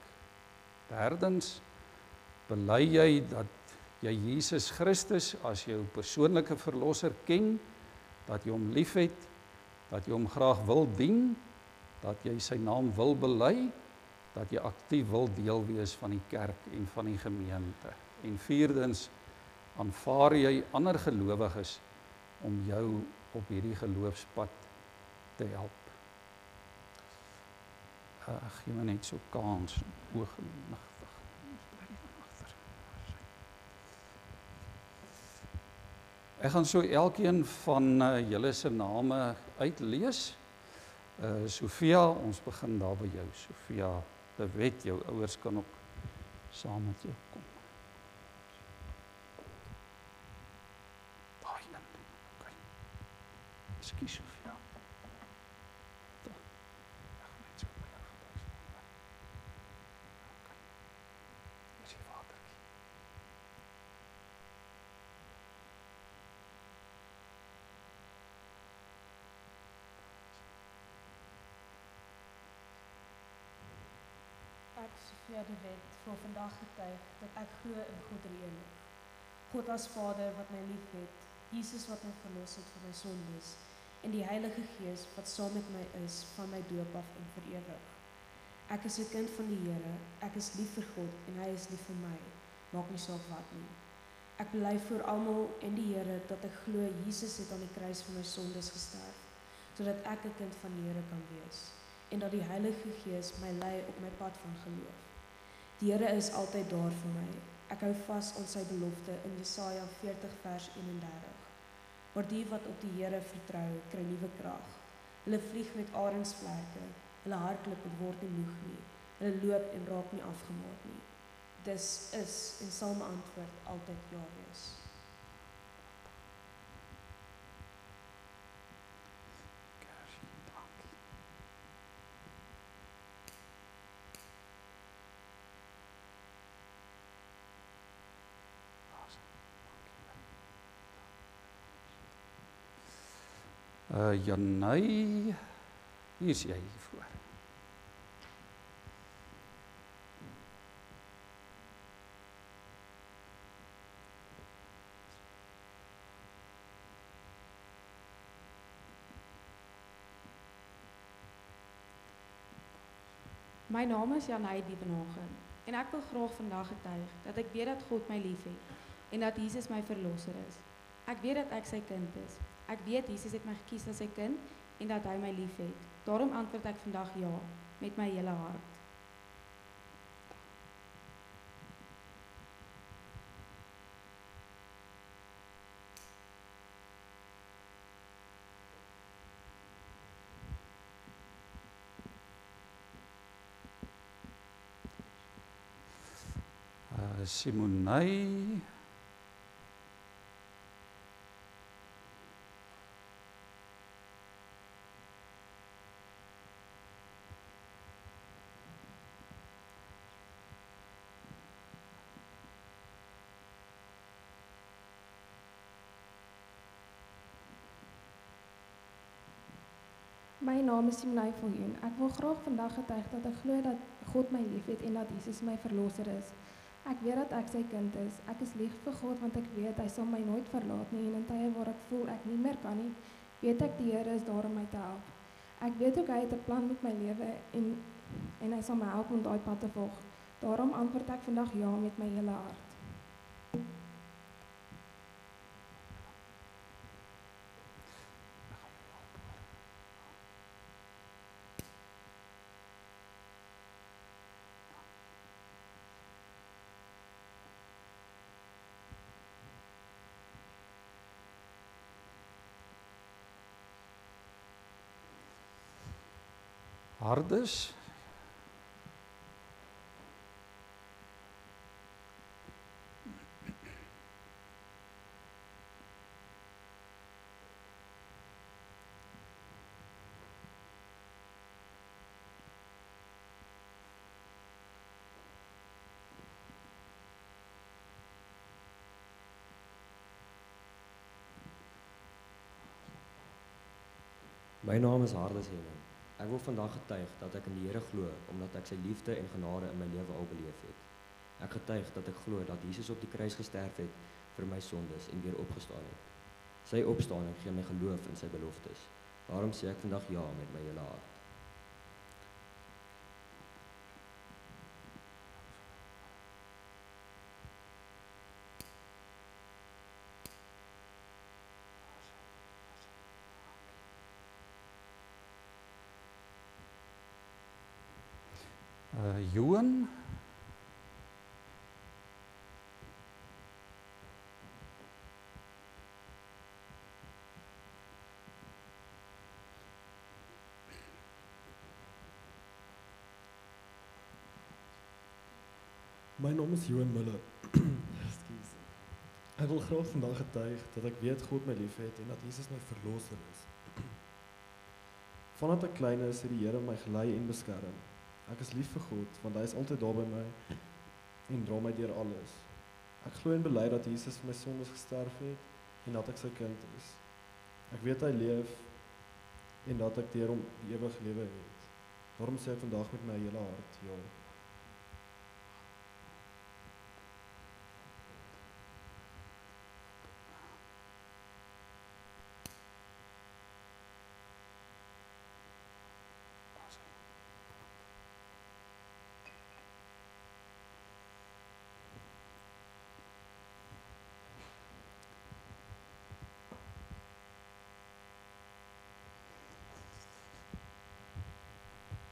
Derdens, bely jy dat jy Jesus Christus as jou persoonlike verlosser ken, dat jy hom liefhet, dat jy hom graag wil dien, dat jy sy naam wil bely, dat jy aktief wil deel wees van die kerk en van die gemeente. En vierdens, aanvaar jy ander gelowiges om jou op hierdie geloofspad te help. Gee my net so kans, ooggenigtig. Ek gaan so elkeen van julle se name uitlees. Sofia, ons begin daar by jou. Sofia, de Wet, jou ouers kan ook saam met jou kom. Daai een. Okay. Ekskuus, Sofia. Ek, Sofia de Wet, voor vandag getuig dat ek glo in God Drie-Enig. God as Vader wat my liefhet, Jesus wat my verlos het van my sondes en die Heilige Gees wat saam met my is van my doop af en vir ewig. Ek is 'n kind van die Here, ek is lief vir God en hy is lief vir my, maak nie saak wat nie. Ek bely voor almal en die Here dat ek glo Jesus het aan die kruis vir my sondes gesterf, sodat ek 'n kind van die Here kan wees en dat die Heilige Gees my lei op my pad van geloof. Die Here is altyd daar vir my. Ek hou vas aan sy belofte in Jesaja 40 vers 31. Maar die wat op die Here vertrou, kry nuwe krag. Hulle vlieg met arensvlerke, hulle hardloop en word nie moeg nie. Hulle loop en raak nie afgemaak nie. Dis is en sal my antwoord altyd ja wees. Janai, hier is jy hiervoor. My naam is Janai Diebenhagen en ek wil graag vandag getuig dat ek weet dat God my liefhet en dat Jesus my verlosser is. Ek weet dat ek sy kind is. Ek weet Jesus het my gekies as sy kind en dat hy my liefhet. Daarom antwoord ek vandag ja met my hele hart. Simonai, My naam is Simonai Viljoen. Ek wil graag vandag getuig dat ek glo dat God my liefhet en dat Jesus my verlosser is. Ek weet dat ek sy kind is. Ek is lief vir God want ek weet hy sal my nooit verlaat nie en in tye waar ek voel ek nie meer kan nie, weet ek die Here is daar om my te help. Ek weet ook hy het 'n plan met my lewe en hy sal my help om daai pad te volg. Daarom antwoord ek vandag ja met my hele hart. Hardes, My naam is Hardes Henning. Ek wil vandag getuig dat ek in die Here glo omdat ek sy liefde en genade in my lewe al beleef het. Ek getuig dat ek glo dat Jesus op die kruis gesterf het vir my sondes en weer opgestaan het. Sy opstanding gee my geloof in sy beloftes. Daarom sê ek vandag ja met my hele hart. Johan, My naam is Johan Miller. Ek wil graag vandag getuig dat ek weet God my liefhet en dat Jesus my verlosser is. Vandat ek klein is, het die Here my gelei en beskerm. Ek is lief vir God, want hy is altyd daar by my en dra my deur alles. Ek glo en bely dat Jesus vir my sondes gesterf het en dat ek sy kind is. Ek weet hy leef en dat ek deur hom die ewige lewe het. Daarom sê ek vandag met my hele hart ja.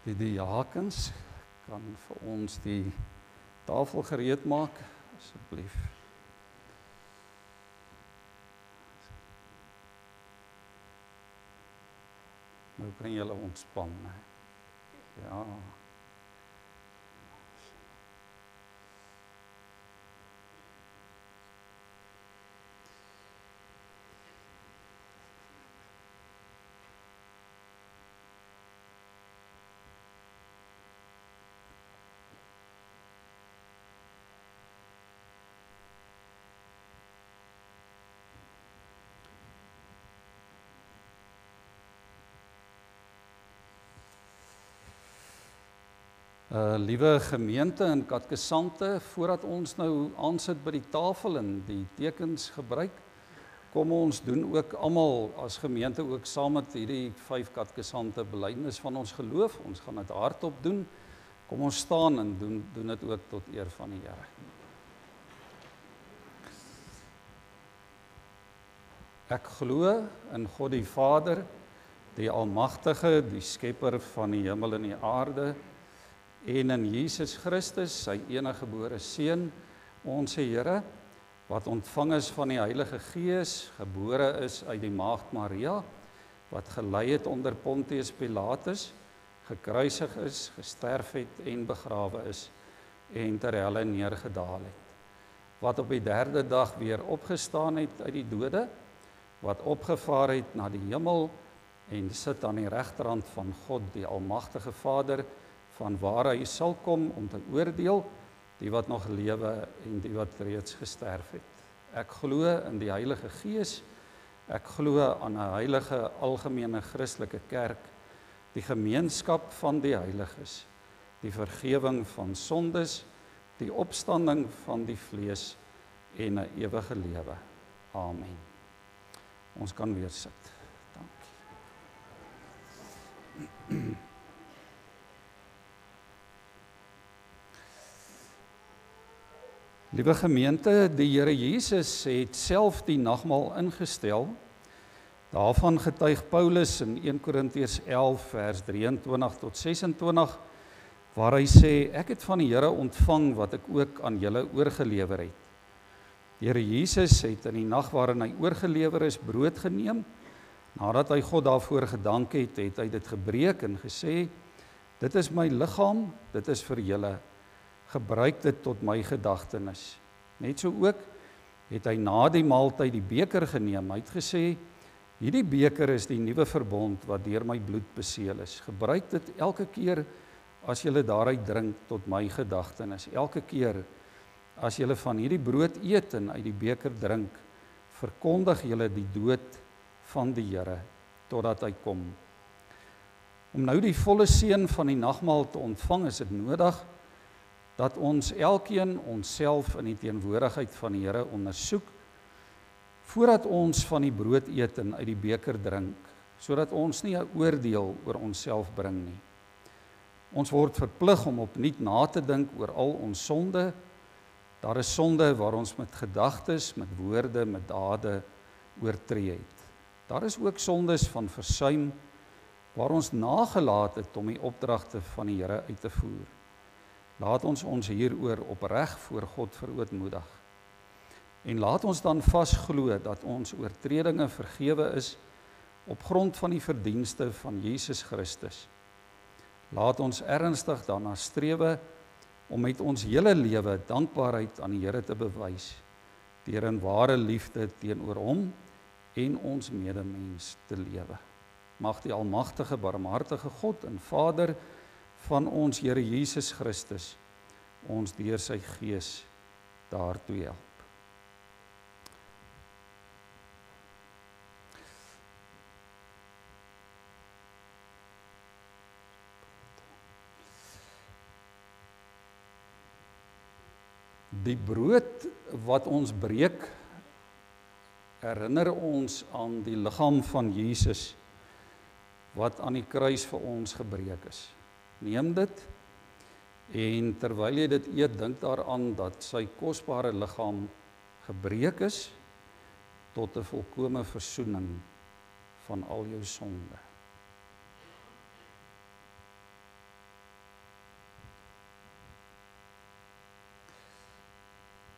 Die diakens kan vir ons die tafel gereed maak, asseblief. Nou kan julle ontspan, hè? Ja. Liewe gemeente en katkesante, voordat ons nou aansit by die tafel en die tekens gebruik, kom ons doen ook almal as gemeente ook saam met hierdie 5 katkesante belydenis van ons geloof. Ons gaan dit hardop doen. Kom ons staan en doen dit ook tot eer van die Here. Ek glo in God die Vader, die Almagtige, die Skepper van die hemel en die aarde, en in Jesus Christus, sy enige gebore Seun, ons Here, wat ontvang is van die Heilige Gees, gebore is uit die Maagd Maria, wat gelei het onder Pontius Pilatus, gekruisig is, gesterf het en begrawe is, en ter helle neergedaal het, wat op die 3de dag weer opgestaan het uit die dode, wat opgevaar het na die hemel, en sit aan die regterhand van God, die Almagtige Vader, van waar hy sal kom om te oordeel, die wat nog lewe en die wat reeds gesterf het. Ek glo in die Heilige Gees, ek glo aan 'n heilige algemene Christelike kerk, die gemeenskap van die heiliges, die vergewing van sondes, die opstanding van die vlees en 'n ewige lewe. Amen. Ons kan weer sit. Dankie. Liewe gemeente, die Here Jesus het self die nagmaal ingestel. Daarvan getuig Paulus in 1 Korintiërs 11 vers 23 tot 26, waar hy sê, ek het van die Here ontvang wat ek ook aan julle oorgelewer het. Die Here Jesus het in die nag waarin hy oorgelewer is, brood geneem. Nadat hy God daarvoor gedank het, het hy dit gebreek en gesê, dit is my liggaam, dit is vir julle. Gebruik dit tot my gedagtenis. Net so ook het hy na die maaltyd die beker geneem. Hy het gesê, hierdie beker is die nuwe verbond wat deur my bloed beseël is. Gebruik dit elke keer as julle daaruit drink tot my gedagtenis. Elke keer as julle van hierdie brood eet en uit die beker drink, verkondig julle die dood van die Here totdat hy kom. Om nou die volle seën van die nagmaal te ontvang, is dit nodig dat ons elkeen onsself in die teenwoordigheid van die Here ondersoek, voordat ons van die brood eet en uit die beker drink, sodat ons nie 'n oordeel oor onsself bring nie. Ons word verplig om opnuut na te dink oor al ons sonde. Daar is sonde waar ons met gedagtes, met woorde, met dade oortree het. Daar is ook sondes van versuim, waar ons nagelaat het om die opdragte van die Here uit te voer. Laat ons hieroor opreg voor God verootmoedig. En laat ons dan vasglo dat ons oortredinge vergewe is op grond van die verdienste van Jesus Christus. Laat ons ernstig daarna strewe om met ons hele lewe dankbaarheid aan die Here te bewys, deur in ware liefde teenoor hom en ons medemens te lewe. Mag die almagtige, barmhartige God en Vader van ons Here Jesus Christus ons deur sy Gees daartoe help. Die brood wat ons breek, herinner ons aan die liggaam van Jesus, wat aan die kruis vir ons gebreek is. Neem dit, en terwyl jy dit eet, dink daaraan dat sy kosbare liggaam gebreek is, tot 'n volkome versoening van al jou sonde.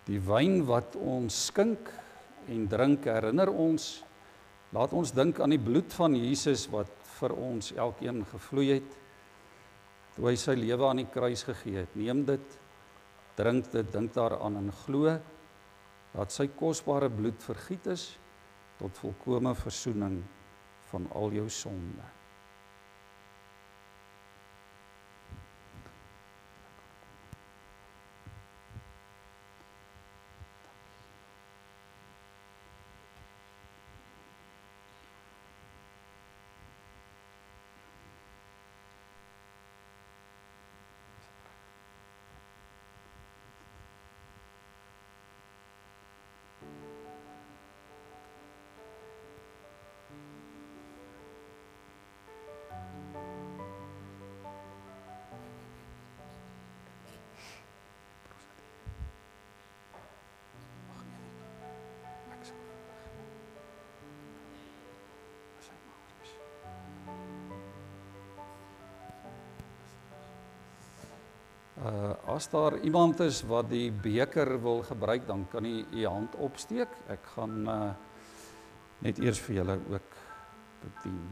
Die wyn wat ons skink en drink herinner ons, laat ons dink aan die bloed van Jesus wat vir ons elkeen gevloei het, toe hy sy lewe aan die kruis gegee het. Neem dit, drink dit, dink daaraan en glo, dat sy kosbare bloed vergiet is, tot volkome versoening van al jou sonde. As daar iemand is wat die beker wil gebruik, dan kan jy u hand opsteek. Ek gaan net eers vir julle ook bedien.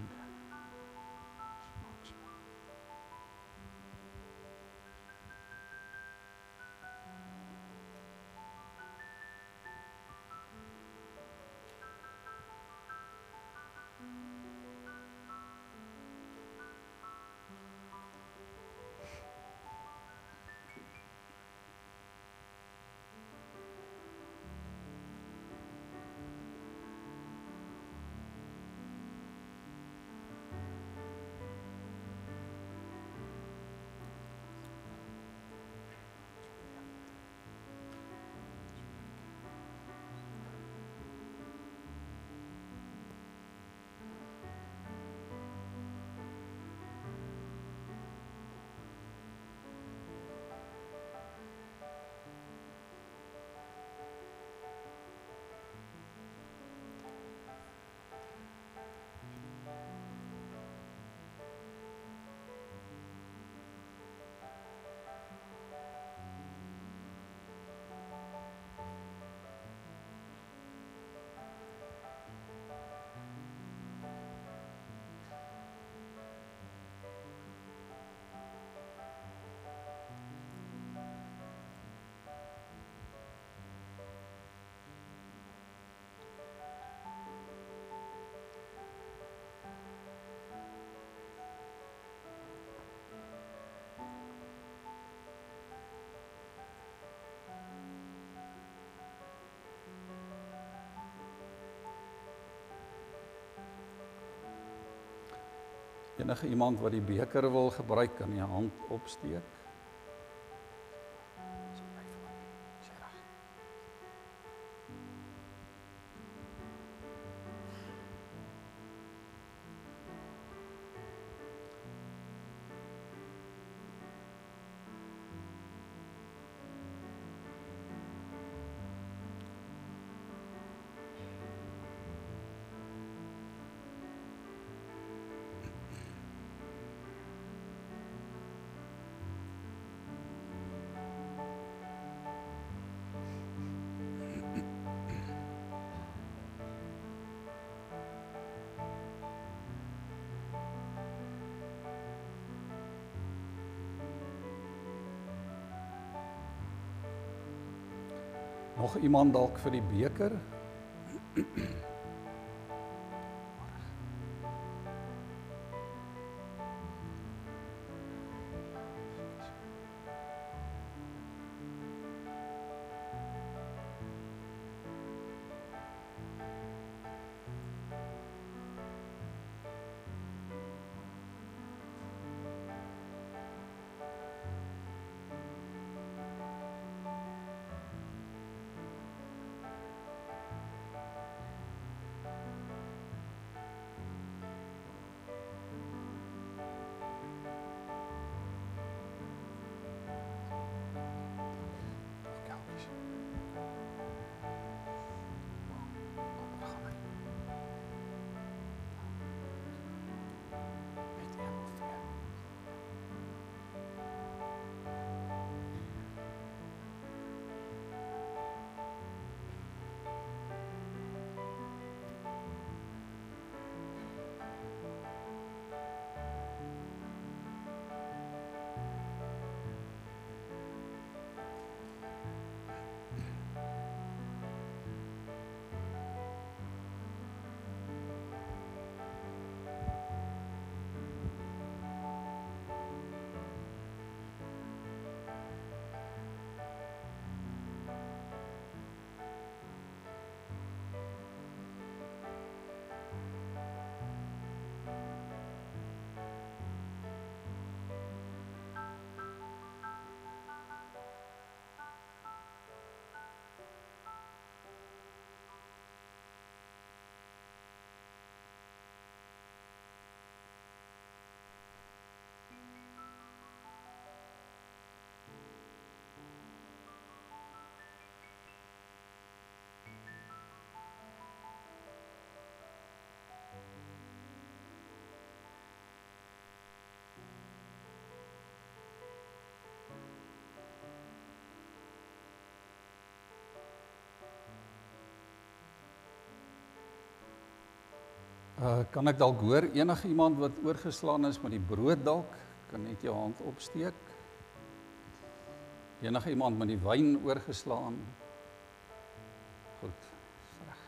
Enige iemand wat die beker wil gebruik, kan die hand opsteek. Nog iemand dalk vir die beker? Kan ek dalk hoor enige iemand wat oorgeslaan is met die brood dalk? Kan net jou hand opsteek. Enige iemand met die wyn oorgeslaan? Goed. Reg.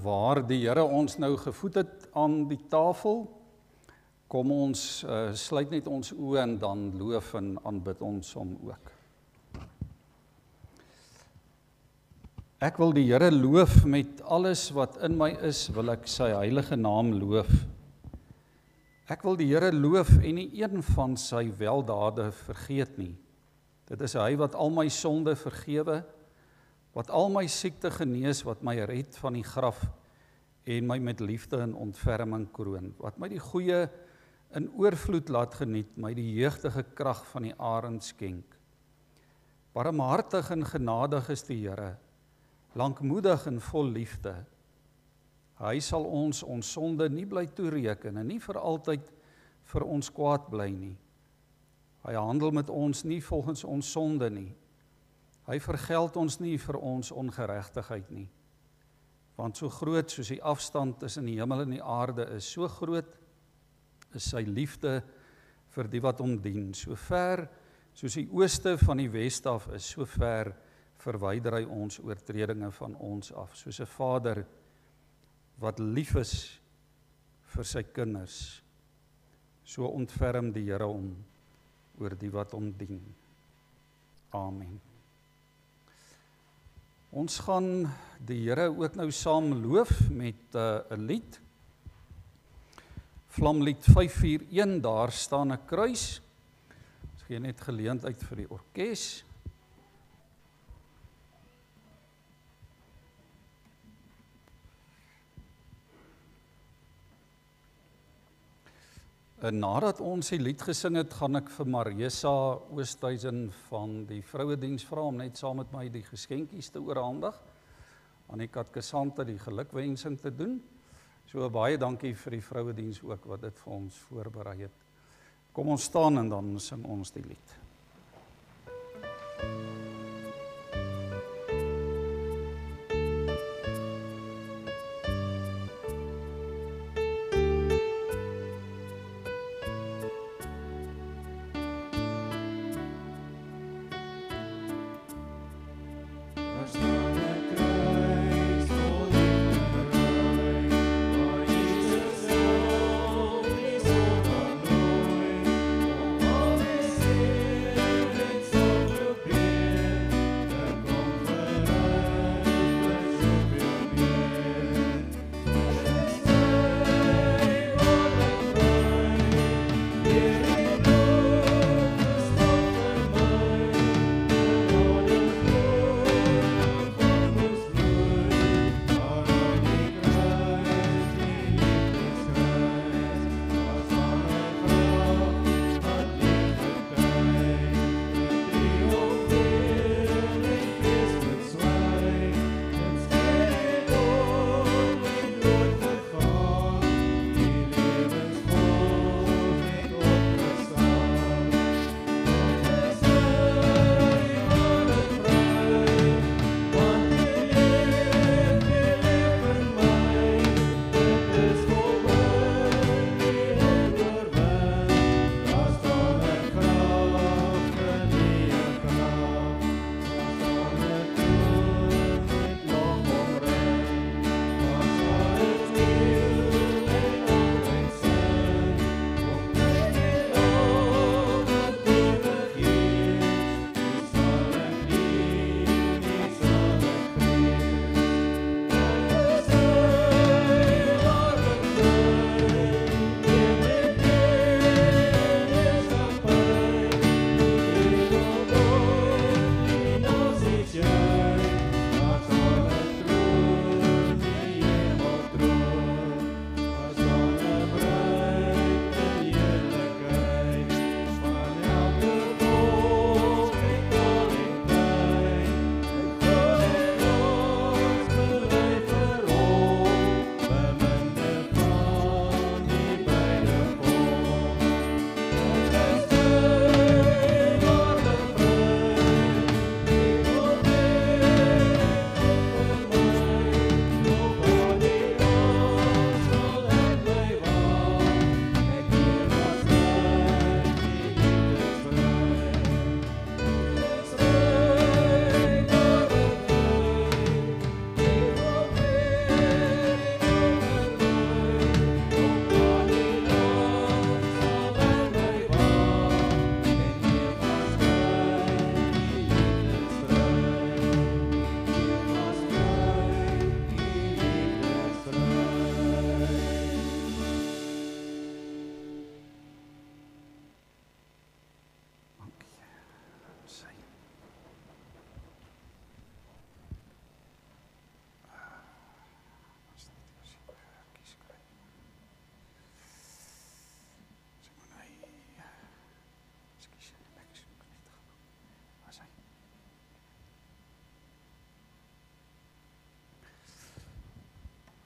Waar die Here ons nou gevoed het aan die tafel, kom ons sluit net ons oë en dan loof en aanbid ons hom ook. Ek wil die Here loof met alles wat in my is, wil ek sy heilige naam loof. Ek wil die Here loof en nie een van sy weldade vergeet nie. Dit is hy wat al my sonde vergewe, wat al my siekte genees, wat my red van die graf en my met liefde en ontferming kroon, wat my die goeie in oorvloed laat geniet, my die jeugdige krag van die arend skenk. Barmhartig en genadig is die Here, lankmoedig en vol liefde. Hy sal ons sonde nie bly toereken en nie vir altyd vir ons kwaad bly nie. Hy handel met ons nie volgens ons sonde nie. Hy vergeld ons nie vir ons ongeregtigheid nie. Want so groot soos die afstand tussen die hemel en die aarde is, so groot is sy liefde vir die wat hom dien. So ver soos die ooste van die weste af is, so ver verwyder hy ons oortredinge van ons af. Soos 'n vader wat lief is vir sy kinders, so ontferm die Here hom oor die wat hom dien. Amen. Ons gaan die Here ook nou saam loof met 'n lied. Vlamlied 541, daar staan 'n kruis. Ons gee net geleentheid vir die orkes. En nadat ons die lied gesing het, gaan ek vir Marisa Oosthuizen van die vrouediens vra om net saam met my die geskenkies te oorhandig, aan die katkesante die gelukwensing te doen. So baie dankie vir die vrouediens ook wat dit vir ons voorberei het. Kom ons staan en dan sing ons die lied. Waar Jesus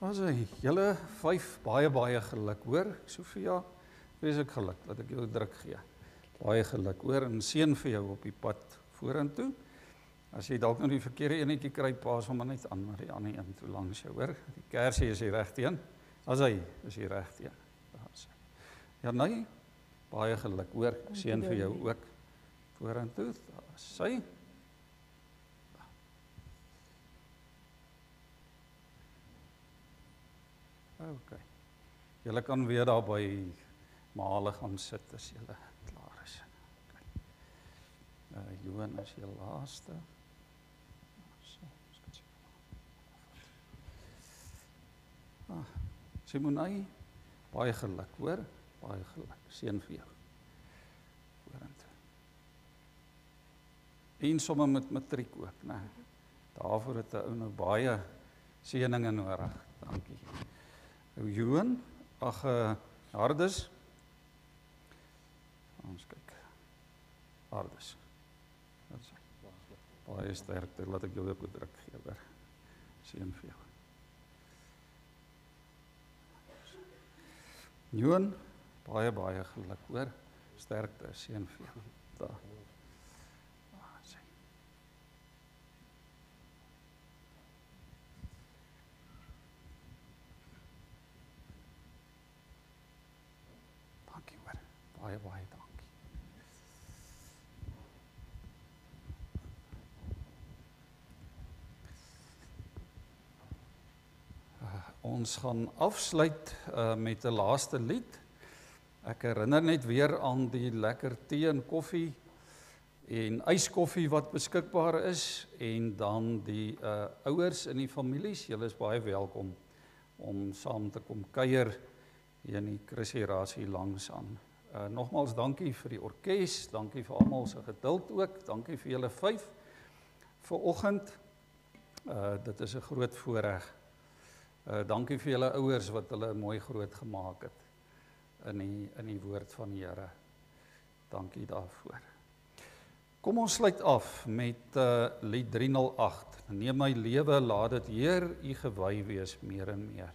Was hy, julle 5 baie geluk, hoor, Sofia, vreeslik geluk, dat ek jou druk gee. Baie geluk, hoor, en seën vir jou op die pad vorentoe. As jy dalk nou die verkeerde enetjie kry, paas hom maar net aan met die ander een toe langs jou, hoor. Die kersie is die regteen. As hy is die regteen. Ja, nee, baie geluk, hoor, seën vir jou ook vorentoe. Sy. Okay. Julle kan weer daar by Male gaan sit as julle klaar is. Okay. Johan is jou laaste. Simonai, baie geluk, hoor? Baie geluk. Seën vir jou. Vorentoe. En sommer met matriek ook, né? Daarvoor het 'n ou nou baie seëninge nodig. Dankie. Johan, Hardes. Ons kyk. Hardes. Dat is baie sterkte, laat ek jou ook druk gee, hoor. Seën vir jou. Johan, baie geluk, hoor. Sterkte, seën vir jou. Daar. Dankie, hoor. Baie dankie. Ons gaan afsluit met 'n laaste lied. Ek herinner net weer aan die lekker tee en koffie en yskoffie wat beskikbaar is en dan die ouers in die families. Julle is baie welkom om saam te kom kuier hier in die Chrissy langs aan. Nogmaals dankie vir die orkes, dankie vir almal se geduld ook, dankie vir julle 5 vir oggend. Dit is 'n groot voorreg. Dankie vir julle ouers wat hulle mooi groot gemaak het in die woord van die Here. Dankie daarvoor. Kom ons sluit af met lied 308. Neem my lewe, laat dit Heer U gewy wees meer en meer.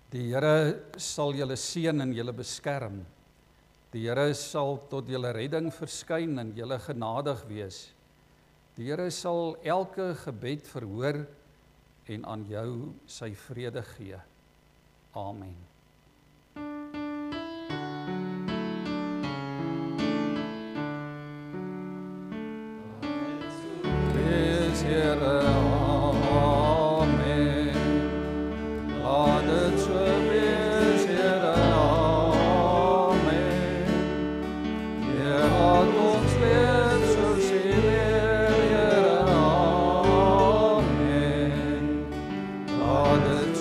Die Here sal julle seën en julle beskerm. Die Here sal tot julle redding verskyn en julle genadig wees. Die Here sal elke gebed verhoor en aan jou sy vrede gee. Amen. Wees Here, amen. Laat dit so wees, Here, amen. Heer, laat ons leef soos U leef, Here, amen. Laat dit